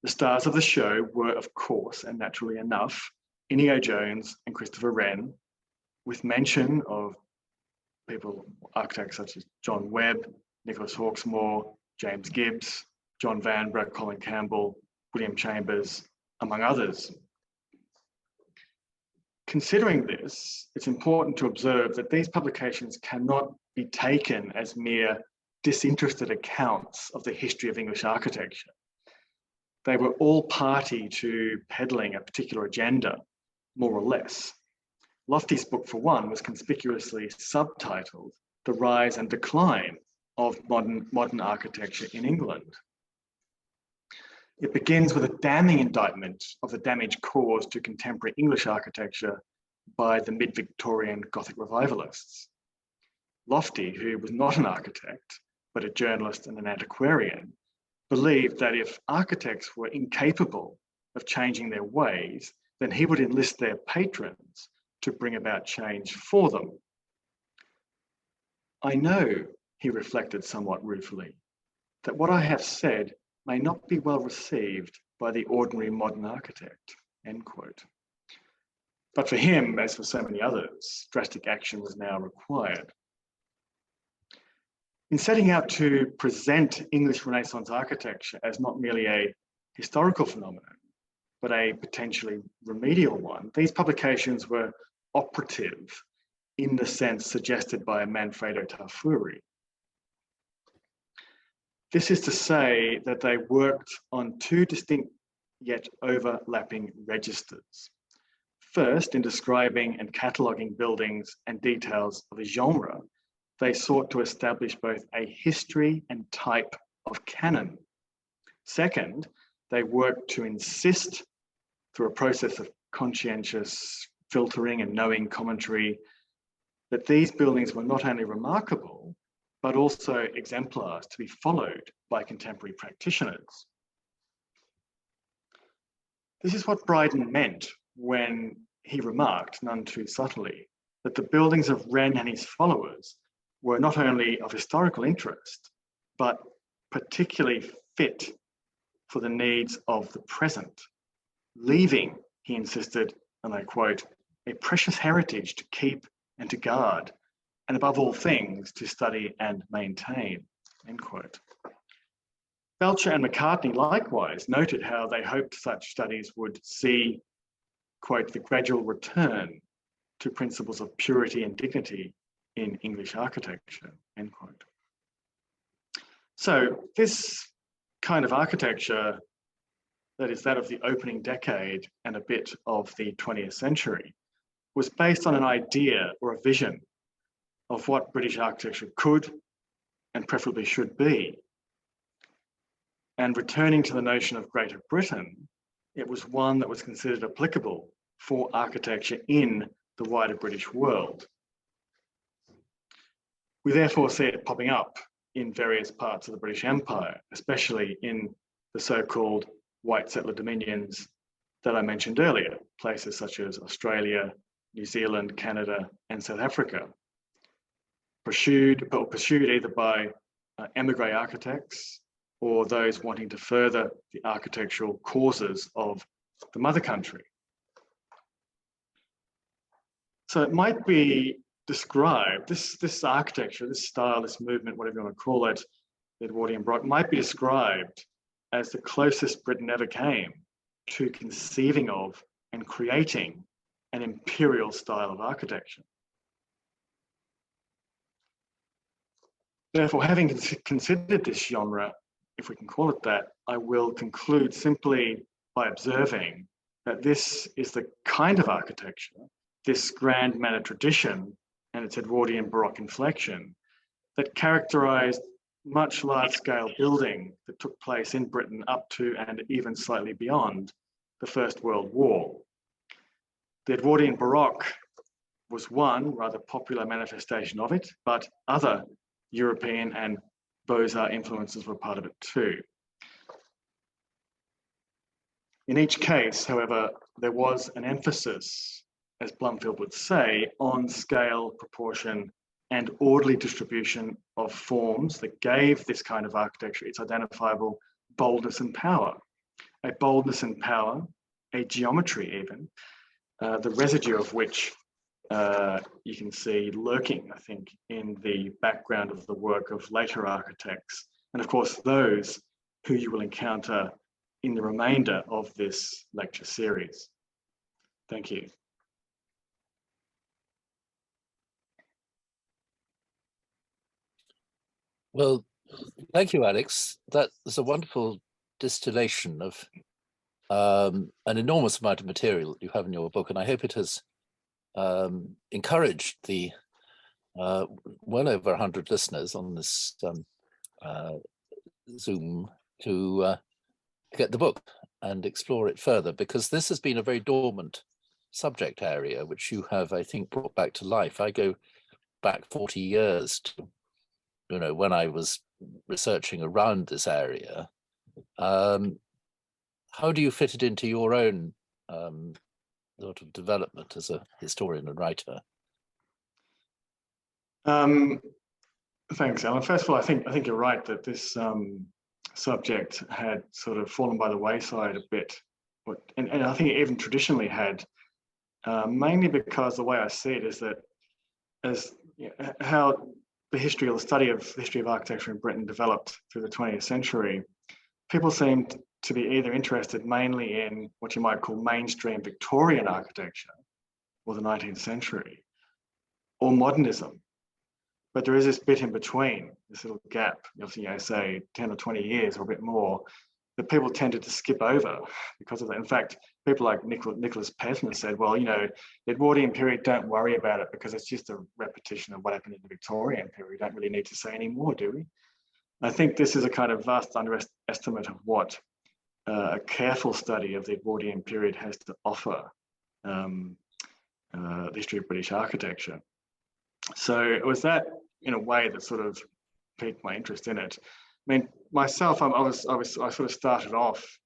the stars of the show were, of course, and naturally enough, Inigo Jones and Christopher Wren, with mention of architects such as John Webb, Nicholas Hawksmoor, James Gibbs, John Vanbrugh, Colin Campbell, William Chambers, among others. Considering this, it's important to observe that these publications cannot be taken as mere disinterested accounts of the history of English architecture. They were all party to peddling a particular agenda, more or less. Lofty's book, for one, was conspicuously subtitled The Rise and Decline of Modern Architecture in England. It begins with a damning indictment of the damage caused to contemporary English architecture by the mid-Victorian Gothic revivalists. Lofty, who was not an architect, but a journalist and an antiquarian, believed that if architects were incapable of changing their ways, then he would enlist their patrons to bring about change for them. I know, he reflected somewhat ruefully, that what I have said may not be well received by the ordinary modern architect, end quote. But for him, as for so many others, drastic action was now required. In setting out to present English Renaissance architecture as not merely a historical phenomenon, but a potentially remedial one, these publications were operative in the sense suggested by Manfredo Tafuri. This is to say that they worked on two distinct yet overlapping registers. First, in describing and cataloguing buildings and details of a genre, they sought to establish both a history and type of canon. Second, they worked to insist, through a process of conscientious filtering and knowing commentary, that these buildings were not only remarkable, but also exemplars to be followed by contemporary practitioners. This is what Bryden meant when he remarked, none too subtly, that the buildings of Wren and his followers were not only of historical interest, but particularly fit for the needs of the present, leaving, he insisted, and I quote, a precious heritage to keep and to guard, and above all things, to study and maintain, end quote. Belcher and McCartney likewise noted how they hoped such studies would see, quote, the gradual return to principles of purity and dignity in English architecture, end quote. So this kind of architecture, that is that of the opening decade and a bit of the 20th century, was based on an idea or a vision of what British architecture could and preferably should be. And returning to the notion of Greater Britain, it was one that was considered applicable for architecture in the wider British world. We therefore see it popping up in various parts of the British Empire, especially in the so-called white settler dominions that I mentioned earlier, places such as Australia, New Zealand, Canada, and South Africa, pursued either by emigre architects or those wanting to further the architectural causes of the mother country. So it might be described, this architecture, this style, this movement, whatever you want to call it, the Edwardian Baroque, might be described as the closest Britain ever came to conceiving of and creating an imperial style of architecture. Therefore, having considered this genre, if we can call it that, I will conclude simply by observing that this is the kind of architecture, this grand manner tradition and its Edwardian Baroque inflection, that characterised much large-scale building that took place in Britain up to and even slightly beyond the First World War. The Edwardian Baroque was one rather popular manifestation of it, but other European and Beaux-Arts influences were part of it too. In each case, however, there was an emphasis, as Blomfield would say, on scale, proportion, and orderly distribution of forms that gave this kind of architecture its identifiable boldness and power. A boldness and power, a geometry even, the residue of which you can see lurking, I think, in the background of the work of later architects, and of course those who you will encounter in the remainder of this lecture series. Thank you. Well, thank you, Alex. That is a wonderful distillation of an enormous amount of material that you have in your book, and I hope it has encouraged the well over 100 listeners on this Zoom to get the book and explore it further, because this has been a very dormant subject area which you have, I think, brought back to life. I go back 40 years to, you know, when I was researching around this area. How do you fit it into your own sort of development as a historian and writer? Thanks, Alan. First of all, I think you're right that this subject had sort of fallen by the wayside a bit, and I think it even traditionally had, mainly because the way I see it is that as how the history or the study of the history of architecture in Britain developed through the 20th century, people seemed to be either interested mainly in what you might call mainstream Victorian architecture or the 19th century, or modernism. But there is this bit in between, this little gap, say 10 or 20 years or a bit more, that people tended to skip over because of that. In fact, people like Nicholas Pevsner said, well, the Edwardian period, don't worry about it because it's just a repetition of what happened in the Victorian period. We don't really need to say any more, do we? I think this is a kind of vast underestimate of what a careful study of the Edwardian period has to offer the history of British architecture. So it was that, in a way, that sort of piqued my interest in it. I mean, myself, I sort of started off,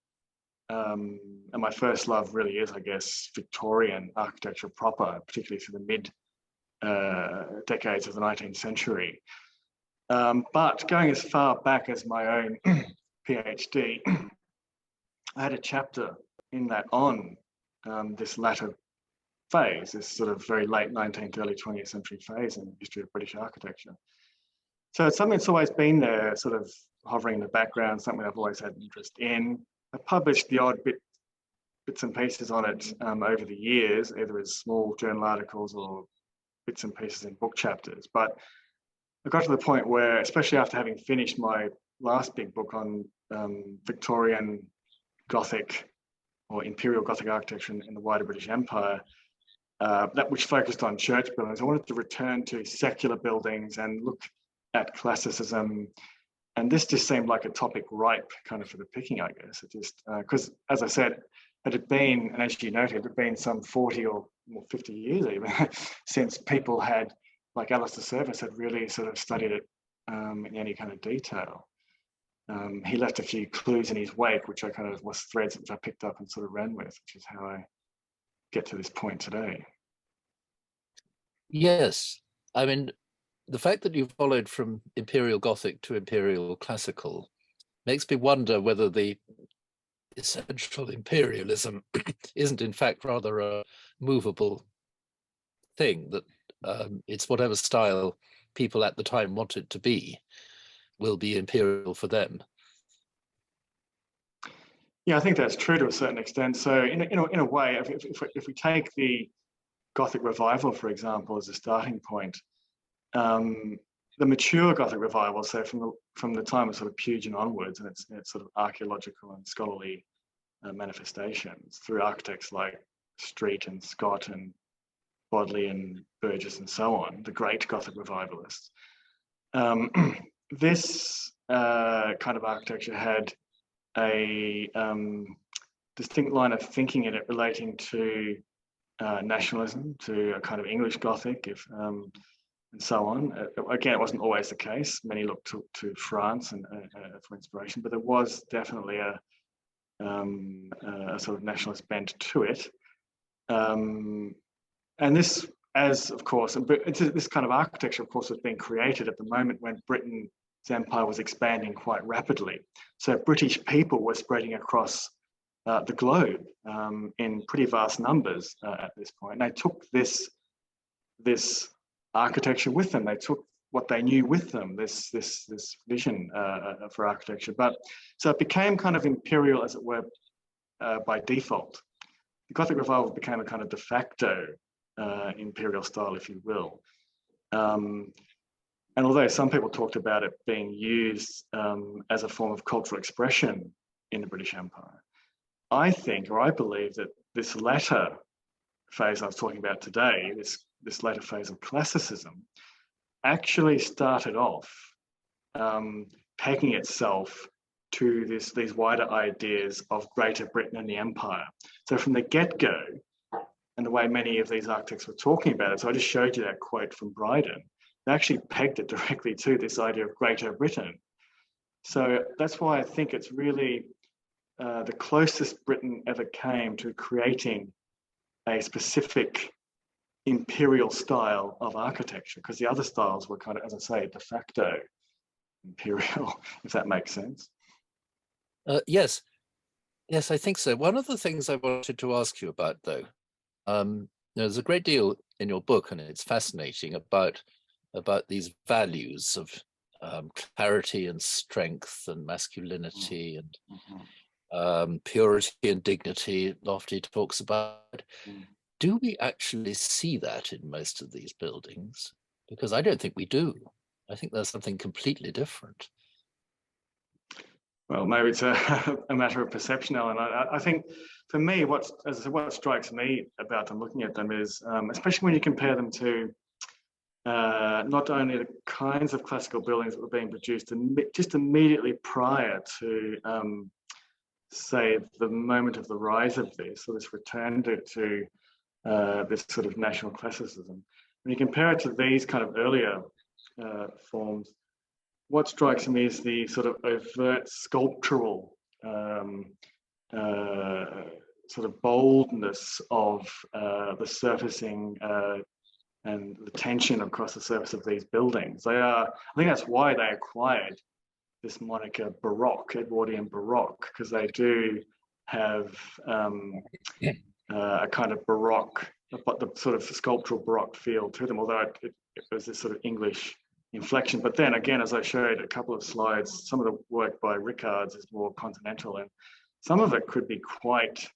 and my first love really is, I guess, Victorian architecture proper, particularly through the mid decades of the 19th century. But going as far back as my own PhD, I had a chapter in that on this latter phase, this sort of very late 19th, early 20th century phase in the history of British architecture. So it's something that's always been there, sort of hovering in the background, something I've always had an interest in. I published the odd bits and pieces on it over the years, either as small journal articles or bits and pieces in book chapters. But I got to the point where, especially after having finished my last big book on Victorian Gothic or Imperial Gothic architecture in the wider British Empire, that which focused on church buildings, I wanted to return to secular buildings and look at classicism. And this just seemed like a topic ripe kind of for the picking, I guess. It just, because as I said, it had been, and as you noted, it had been some 40 or 50 years even since people had, like Alistair Service, had really sort of studied it in any kind of detail. He left a few clues in his wake, which I kind of was threads which I picked up and sort of ran with, which is how I get to this point today. Yes, I mean, the fact that you followed from Imperial Gothic to Imperial Classical makes me wonder whether the essential imperialism isn't in fact rather a movable thing, that it's whatever style people at the time want it to be will be imperial for them. Yeah, I think that's true to a certain extent. So in a way, if we take the Gothic revival, for example, as a starting point, the mature Gothic revival, so from the time of sort of Pugin onwards, and its sort of archaeological and scholarly manifestations through architects like Street and Scott and Bodley and Burgess and so on, the great Gothic revivalists. This kind of architecture had a distinct line of thinking in it relating to nationalism, to a kind of English Gothic, and so on. Again, it wasn't always the case. Many looked to France and for inspiration, but there was definitely a sort of nationalist bent to it. And this, as of course, this kind of architecture, of course, was being created at the moment when Britain's empire was expanding quite rapidly. So British people were spreading across the globe in pretty vast numbers at this point. And they took this architecture with them. They took what they knew with them, this vision for architecture. But so it became kind of imperial, as it were, by default. The Gothic revival became a kind of de facto imperial style, if you will. And although some people talked about it being used as a form of cultural expression in the British Empire. I think, or I believe, that this latter phase I was talking about today, this latter phase of classicism, actually started off pegging itself to these wider ideas of Greater Britain and the Empire. So from the get-go, and the way many of these architects were talking about it, so I just showed you that quote from Bryden, they actually pegged it directly to this idea of Greater Britain. So that's why I think it's really the closest Britain ever came to creating a specific imperial style of architecture, because the other styles were kind of, as I say, de facto imperial, if that makes sense. Yes, I think so. One of the things I wanted to ask you about, though, there's a great deal in your book, and it's fascinating, about these values of clarity and strength and masculinity and purity and dignity. Lofty talks about. Do we actually see that in most of these buildings? Because I don't think we do. I think there's something completely different. Well, maybe it's a matter of perception, Alan. I think for me, what strikes me about them, looking at them, is especially when you compare them to not only the kinds of classical buildings that were being produced just immediately prior to, say, the moment of the rise of this, or this return to this sort of national classicism. When you compare it to these kind of earlier forms, what strikes me is the sort of overt sculptural sort of boldness of the surfacing and the tension across the surface of these buildings. I think that's why they acquired this moniker Baroque, Edwardian Baroque, because they do have a kind of Baroque, but the sort of sculptural Baroque feel to them, although it was this sort of English inflection. But then again, as I showed a couple of slides, some of the work by Rickards is more continental, and some of it could be quite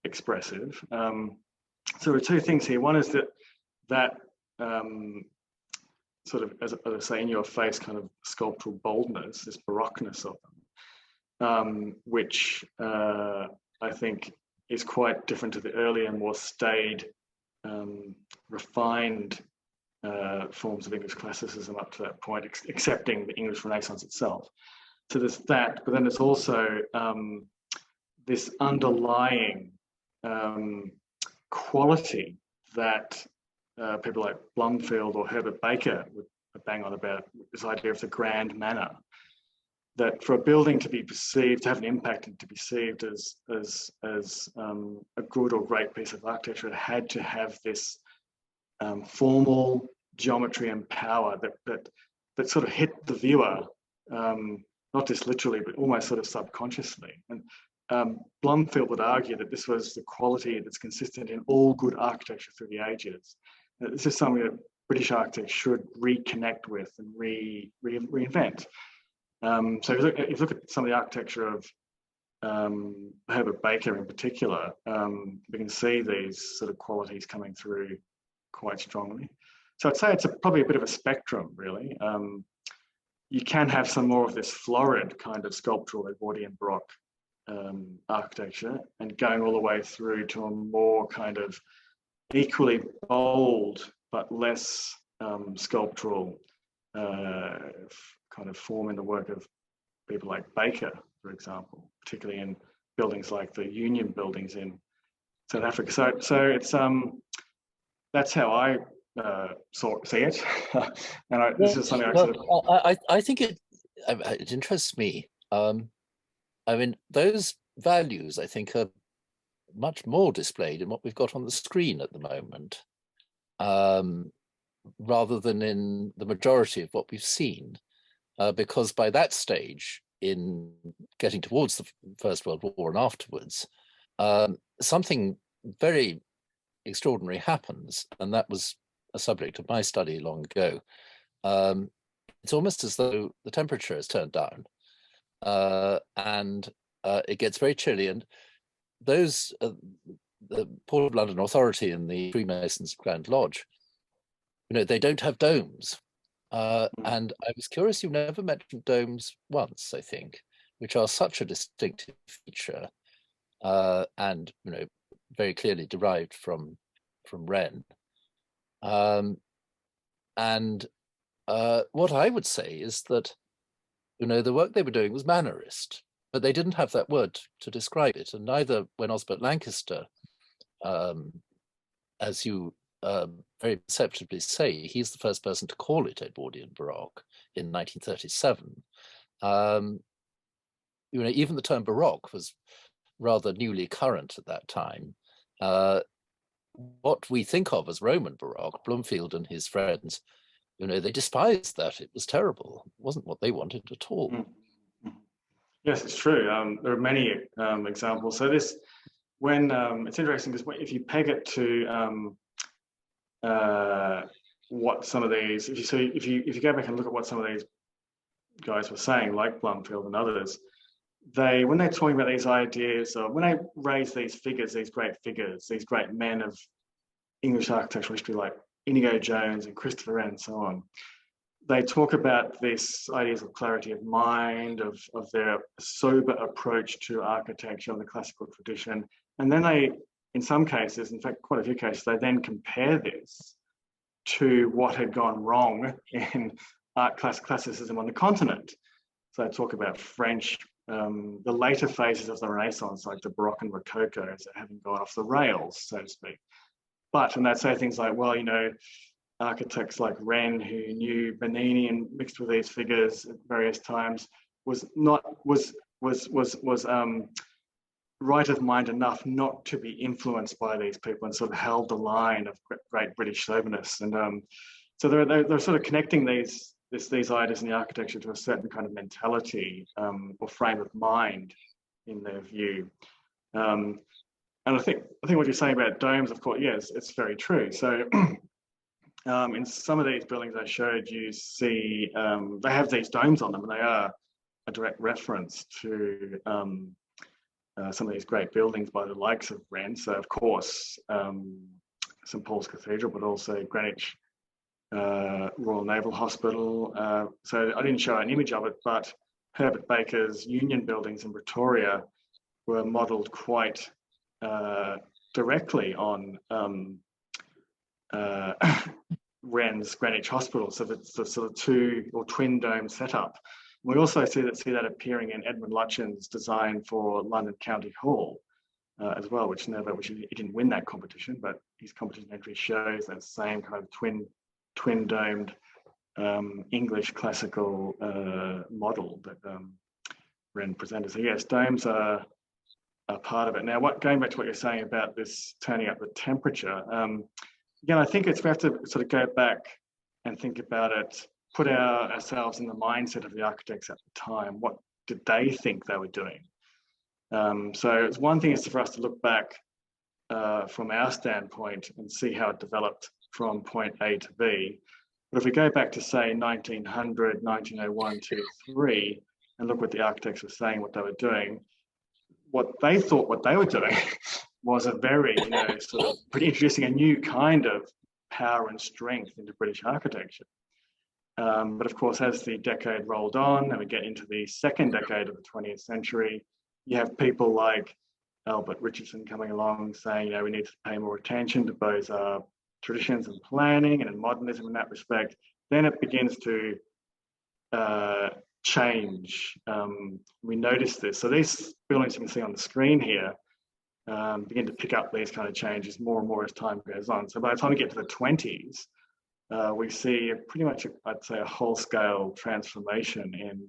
expressive. So there are two things here. One is that sort of, as I say, in your face kind of sculptural boldness, this Baroqueness of them, which I think is quite different to the earlier, more staid, refined forms of English classicism up to that point, accepting the English Renaissance itself. So there's that, but then there's also this underlying quality that people like Blomfield or Herbert Baker would bang on about, this idea of the grand manner, that for a building to be perceived, to have an impact and to be perceived as a good or great piece of architecture, it had to have this formal geometry and power that sort of hit the viewer, not just literally, but almost sort of subconsciously. And Blomfield would argue that this was the quality that's consistent in all good architecture through the ages. This is something that British architects should reconnect with and reinvent. So if you look at some of the architecture of Herbert Baker in particular, we can see these sort of qualities coming through quite strongly. So I'd say it's probably a bit of a spectrum, really. You can have some more of this florid kind of sculptural Edwardian Baroque architecture, and going all the way through to a more kind of equally bold but less sculptural kind of form in the work of people like Baker, for example, particularly in buildings like the Union buildings in South Africa. So it's that's how I see it. And this is something I think it interests me. I mean, those values, I think, are much more displayed in what we've got on the screen at the moment, rather than in the majority of what we've seen. Because by that stage, in getting towards the First World War and afterwards, something very extraordinary happens, and that was a subject of my study long ago. It's almost as though the temperature has turned down, and it gets very chilly, and those the Port of London Authority and the Freemasons Grand Lodge, they don't have domes. And I was curious, you never mentioned domes once, I think. which are such a distinctive feature, and very clearly derived from Wren. What I would say is that the work they were doing was mannerist, but they didn't have that word to describe it, and neither when Osbert Lancaster, as you very perceptibly say, he's the first person to call it Edwardian Baroque in 1937. Even the term Baroque was rather newly current at that time. What we think of as Roman Baroque, Blomfield and his friends, they despised that. It was terrible. It wasn't what they wanted at all. Yes, it's true. There are many examples. So when it's interesting because if you peg it to what some of these, if you go back and look at what some of these guys were saying, like Blomfield and others, when they're talking about these ideas, or when they raise these figures, these great men of English architectural history like Inigo Jones and Christopher Wren and so on, they talk about these ideas of clarity of mind, of their sober approach to architecture of the classical tradition. And then they, in some cases, in fact, quite a few cases, they then compare this to what had gone wrong in art classicism on the continent. So they talk about French, the later phases of the Renaissance, like the Baroque and Rococo, as having gone off the rails, so to speak. And they'd say things like, well, architects like Wren, who knew Bernini and mixed with these figures at various times, was right of mind enough not to be influenced by these people, and sort of held the line of great British soberness. And so they're sort of connecting these ideas in the architecture to a certain kind of mentality or frame of mind in their view. And I think what you're saying about domes, of course, yes, it's very true. So in some of these buildings I showed, you see they have these domes on them, and they are a direct reference to some of these great buildings by the likes of Wren. So, of course, St Paul's Cathedral, but also Greenwich Royal Naval Hospital. So I didn't show an image of it, but Herbert Baker's Union buildings in Pretoria were modelled quite directly on Wren's Greenwich Hospital. So it's the sort of two or twin dome setup. We also see that appearing in Edmund Lutyens' design for London County Hall as well, which he didn't win that competition, but his competition entry shows that same kind of twin domed English classical model that Wren presented. So yes, domes are part of it. Now, going back to what you're saying about this turning up the temperature, again, I think we have to sort of go back and think about it, put ourselves in the mindset of the architects at the time. What did they think they were doing? So it's one thing is for us to look back from our standpoint and see how it developed from point A to B. But if we go back to, say, 1900, 1901, 2, 3, and look what the architects were saying, what they were doing, what they thought what they were doing was a very, sort of introducing a new kind of power and strength into British architecture. But of course, as the decade rolled on and we get into the second decade of the 20th century, you have people like Albert Richardson coming along saying, we need to pay more attention to both traditions and planning and in modernism in that respect. Then it begins to change. We notice this. So these buildings you can see on the screen here begin to pick up these kind of changes more and more as time goes on. So by the time we get to the 20s, we see pretty much, I'd say, a whole-scale transformation in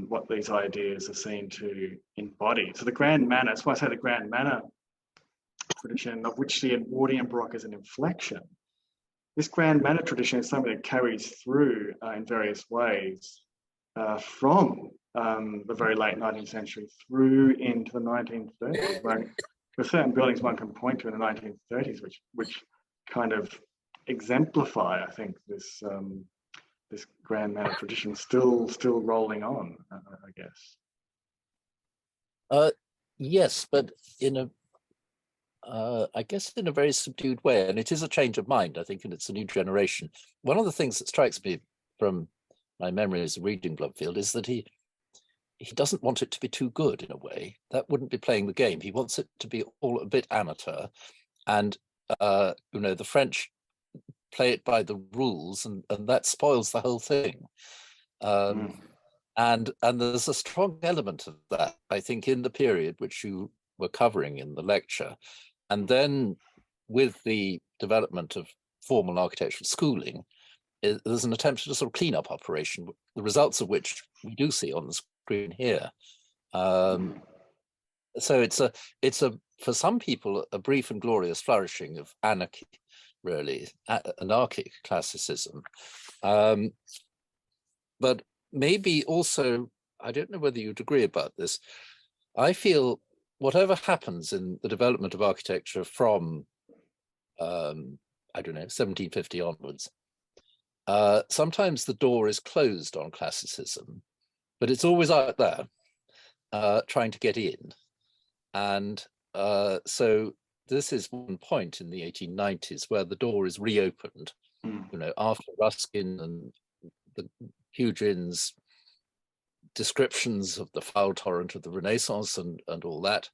what these ideas are seen to embody. So the Grand Manner, that's why I say the Grand Manner tradition, of which the Edwardian Baroque is an inflection. This Grand Manner tradition is something that carries through in various ways from the very late 19th century through into the 1930s. Right? There's certain buildings one can point to in the 1930s which kind of exemplify, I think, this Grand Manner tradition still rolling on, I guess. Yes, but I guess in a very subdued way, and it is a change of mind, I think, and it's a new generation. One of the things that strikes me from my memories of reading Blomfield is that he he doesn't want it to be too good in a way. That wouldn't be playing the game. He wants it to be all a bit amateur. And, you know, the French play it by the rules, and that spoils the whole thing. And there's a strong element of that, I think, in the period which you were covering in the lecture. And then with the development of formal architectural schooling, there's an attempt at a sort of cleanup operation, the results of which we do see on the screen here. So it's a for some people a brief and glorious flourishing of anarchy, really, anarchic classicism. But maybe also, I don't know whether you'd agree about this, I feel whatever happens in the development of architecture from, I don't know, 1750 onwards, sometimes the door is closed on classicism, but it's always out there trying to get in. And so this is one point in the 1890s where the door is reopened, you know, after Ruskin and the Hugin's descriptions of the foul torrent of the Renaissance and all that,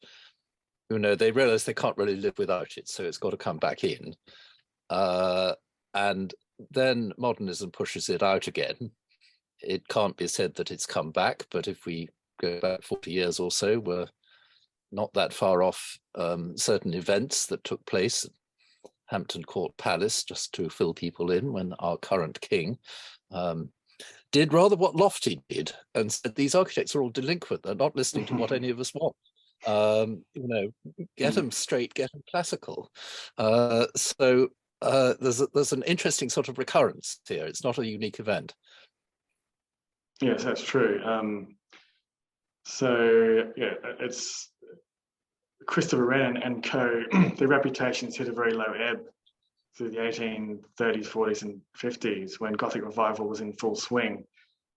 you know, they realize they can't really live without it, so it's got to come back in. And then modernism pushes it out again. It can't be said that it's come back, but if we go back 40 years or so, we're not that far off certain events that took place at Hampton Court Palace, just to fill people in, when our current king did rather what Lofty did and said, these architects are all delinquent, they're not listening to what any of us want. You know, get them straight, get them classical. So there's an interesting sort of recurrence here. It's not a unique event. Yes, that's true. So yeah, it's Christopher Wren and co. Their reputations hit a very low ebb through the 1830s, 40s, and 50s when Gothic revival was in full swing.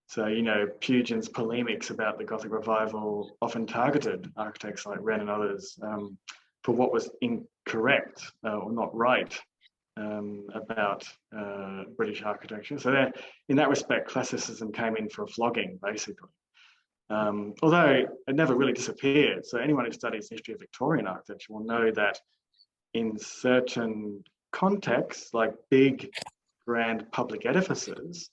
So, you know, Pugin's polemics about the Gothic revival often targeted architects like Wren and others for what was incorrect or not right about British architecture. So in that respect, classicism came in for a flogging, basically. Although it never really disappeared. So anyone who studies the history of Victorian architecture will know that in certain contexts, like big, grand public edifices,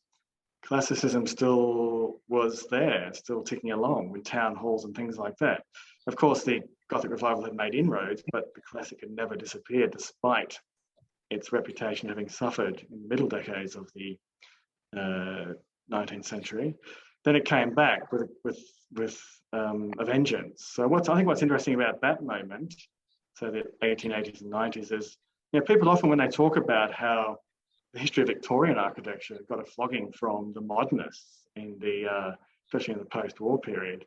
classicism still was there, still ticking along with town halls and things like that. Of course, the Gothic revival had made inroads, but the classic had never disappeared, despite its reputation having suffered in the middle decades of the 19th century. Then it came back with a vengeance. So I think what's interesting about that moment, so the 1880s and 90s, is, you know, people often, when they talk about how the history of Victorian architecture got a flogging from the modernists in the especially in the post-war period,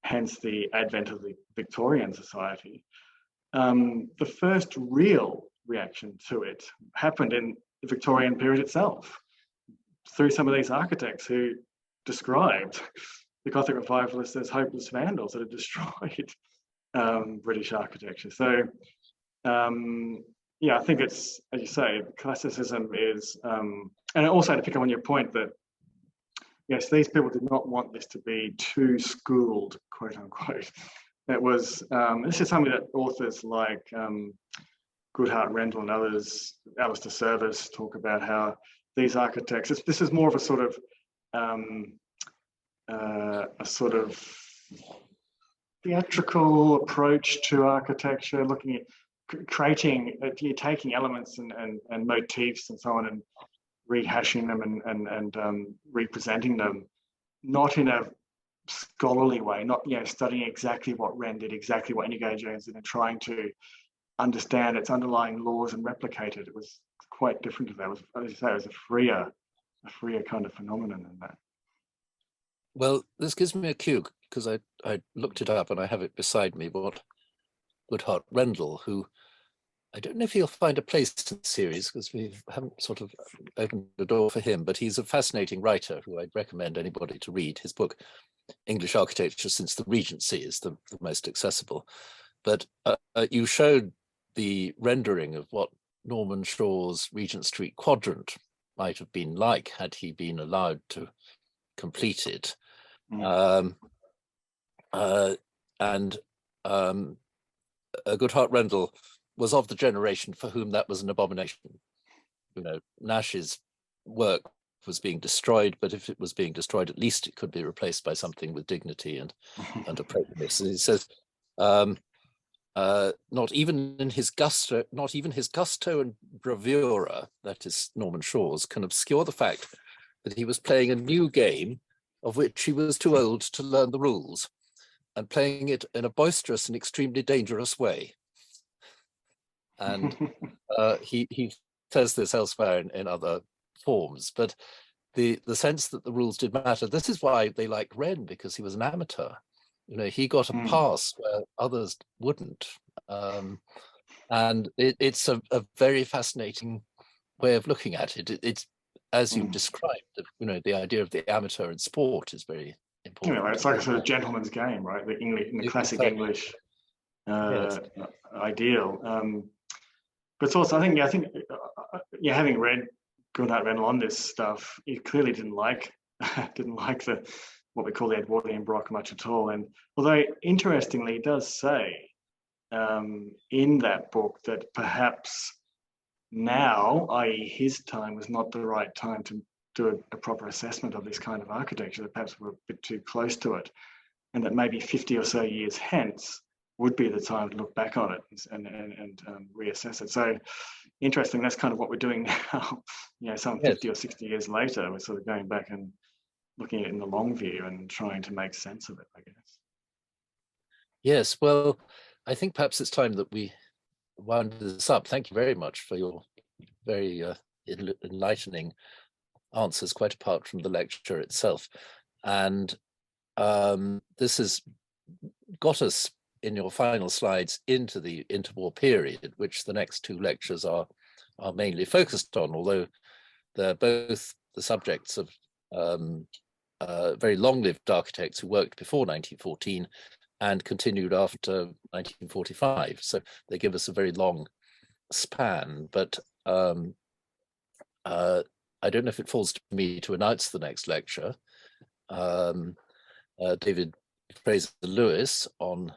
hence the advent of the Victorian Society. The first real reaction to it happened in the Victorian period itself, through some of these architects who described the Gothic revivalists as hopeless vandals that had destroyed British architecture. So, yeah, I think it's, as you say, classicism is, and also to pick up on your point that, yes, these people did not want this to be too schooled, quote unquote. It was, this is something that authors like Goodhart Rendell and others, Alistair Service, talk about how these architects, this is more of a sort of theatrical approach to architecture, looking at creating, you're taking elements and motifs and so on and rehashing them and representing them, not in a scholarly way, not, you know, studying exactly what Wren did, exactly what Inigo Jones did, and trying to understand its underlying laws and replicate it. It was quite different to that. It was, as you say, it was a freer kind of phenomenon than that. Well, this gives me a cue, because I looked it up and I have it beside me, what Goodhart Rendell, who I don't know if he'll find a place in the series because we haven't sort of opened the door for him, but he's a fascinating writer who I'd recommend anybody to read. His book, English Architecture Since the Regency, is the most accessible. But you showed the rendering of what Norman Shaw's Regent Street quadrant might have been like had he been allowed to complete it. and Goodhart Rendell was of the generation for whom that was an abomination. You know, Nash's work was being destroyed, but if it was being destroyed, at least it could be replaced by something with dignity and appropriateness. And he says, not even his gusto and bravura, that is Norman Shaw's, can obscure the fact that he was playing a new game of which he was too old to learn the rules, and playing it in a boisterous and extremely dangerous way. And he says this elsewhere in other forms, but the sense that the rules did matter, this is why they liked Wren, because he was an amateur. You know, he got a pass where others wouldn't. And it's a very fascinating way of looking at it. It's, as you described, you know, the idea of the amateur in sport is very important. You know, it's like a sort of gentleman's game, right? The English, in the classic English ideal. But it's also, I think, having read Goodhart Rendell on this stuff, he clearly didn't like the what we call the Edwardian Baroque much at all. And although interestingly, he does say in that book that perhaps now, i.e. his time, was not the right time to do a proper assessment of this kind of architecture, that perhaps we're a bit too close to it, and that maybe 50 or so years hence would be the time to look back on it and reassess it. So interesting, that's kind of what we're doing now. You know, some 50 or 60 years later, we're sort of going back and looking at it in the long view and trying to make sense of it, I guess. Yes, well, I think perhaps it's time that we wound this up. Thank you very much for your very enlightening answers, quite apart from the lecture itself. And this has got us in your final slides into the interwar period, which the next two lectures are mainly focused on, although they're both the subjects of very long-lived architects who worked before 1914 and continued after 1945. So they give us a very long span, but I don't know if it falls to me to announce the next lecture. David Fraser Lewis on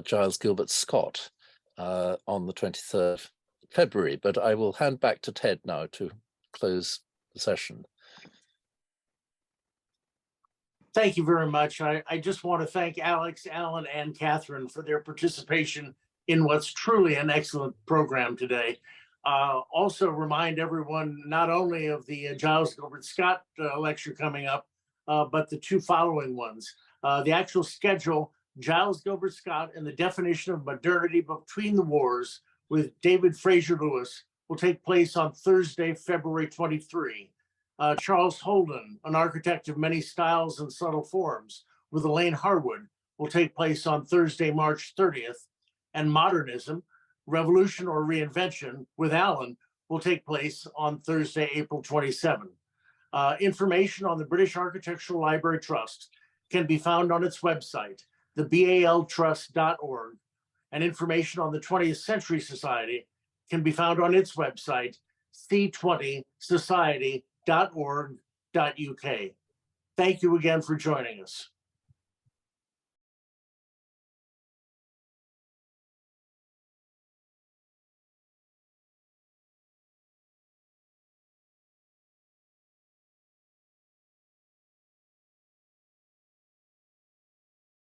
Giles Gilbert Scott on the 23rd of February, but I will hand back to Ted now to close the session. Thank you very much. I just want to thank Alex, Alan, and Catherine for their participation in what's truly an excellent program today. Also remind everyone not only of the Giles Gilbert Scott lecture coming up, but the two following ones. The actual schedule, Giles Gilbert Scott and the Definition of Modernity Between the Wars with David Fraser Lewis, will take place on Thursday, February 23. Charles Holden, an architect of many styles and subtle forms, with Elaine Harwood, will take place on Thursday, March 30th. And Modernism, Revolution or Reinvention, with Alan, will take place on Thursday, April 27. Information on the British Architectural Library Trust can be found on its website, thebaltrust.org, and information on the 20th Century Society can be found on its website, C20 Society.org.uk. Thank you again for joining us.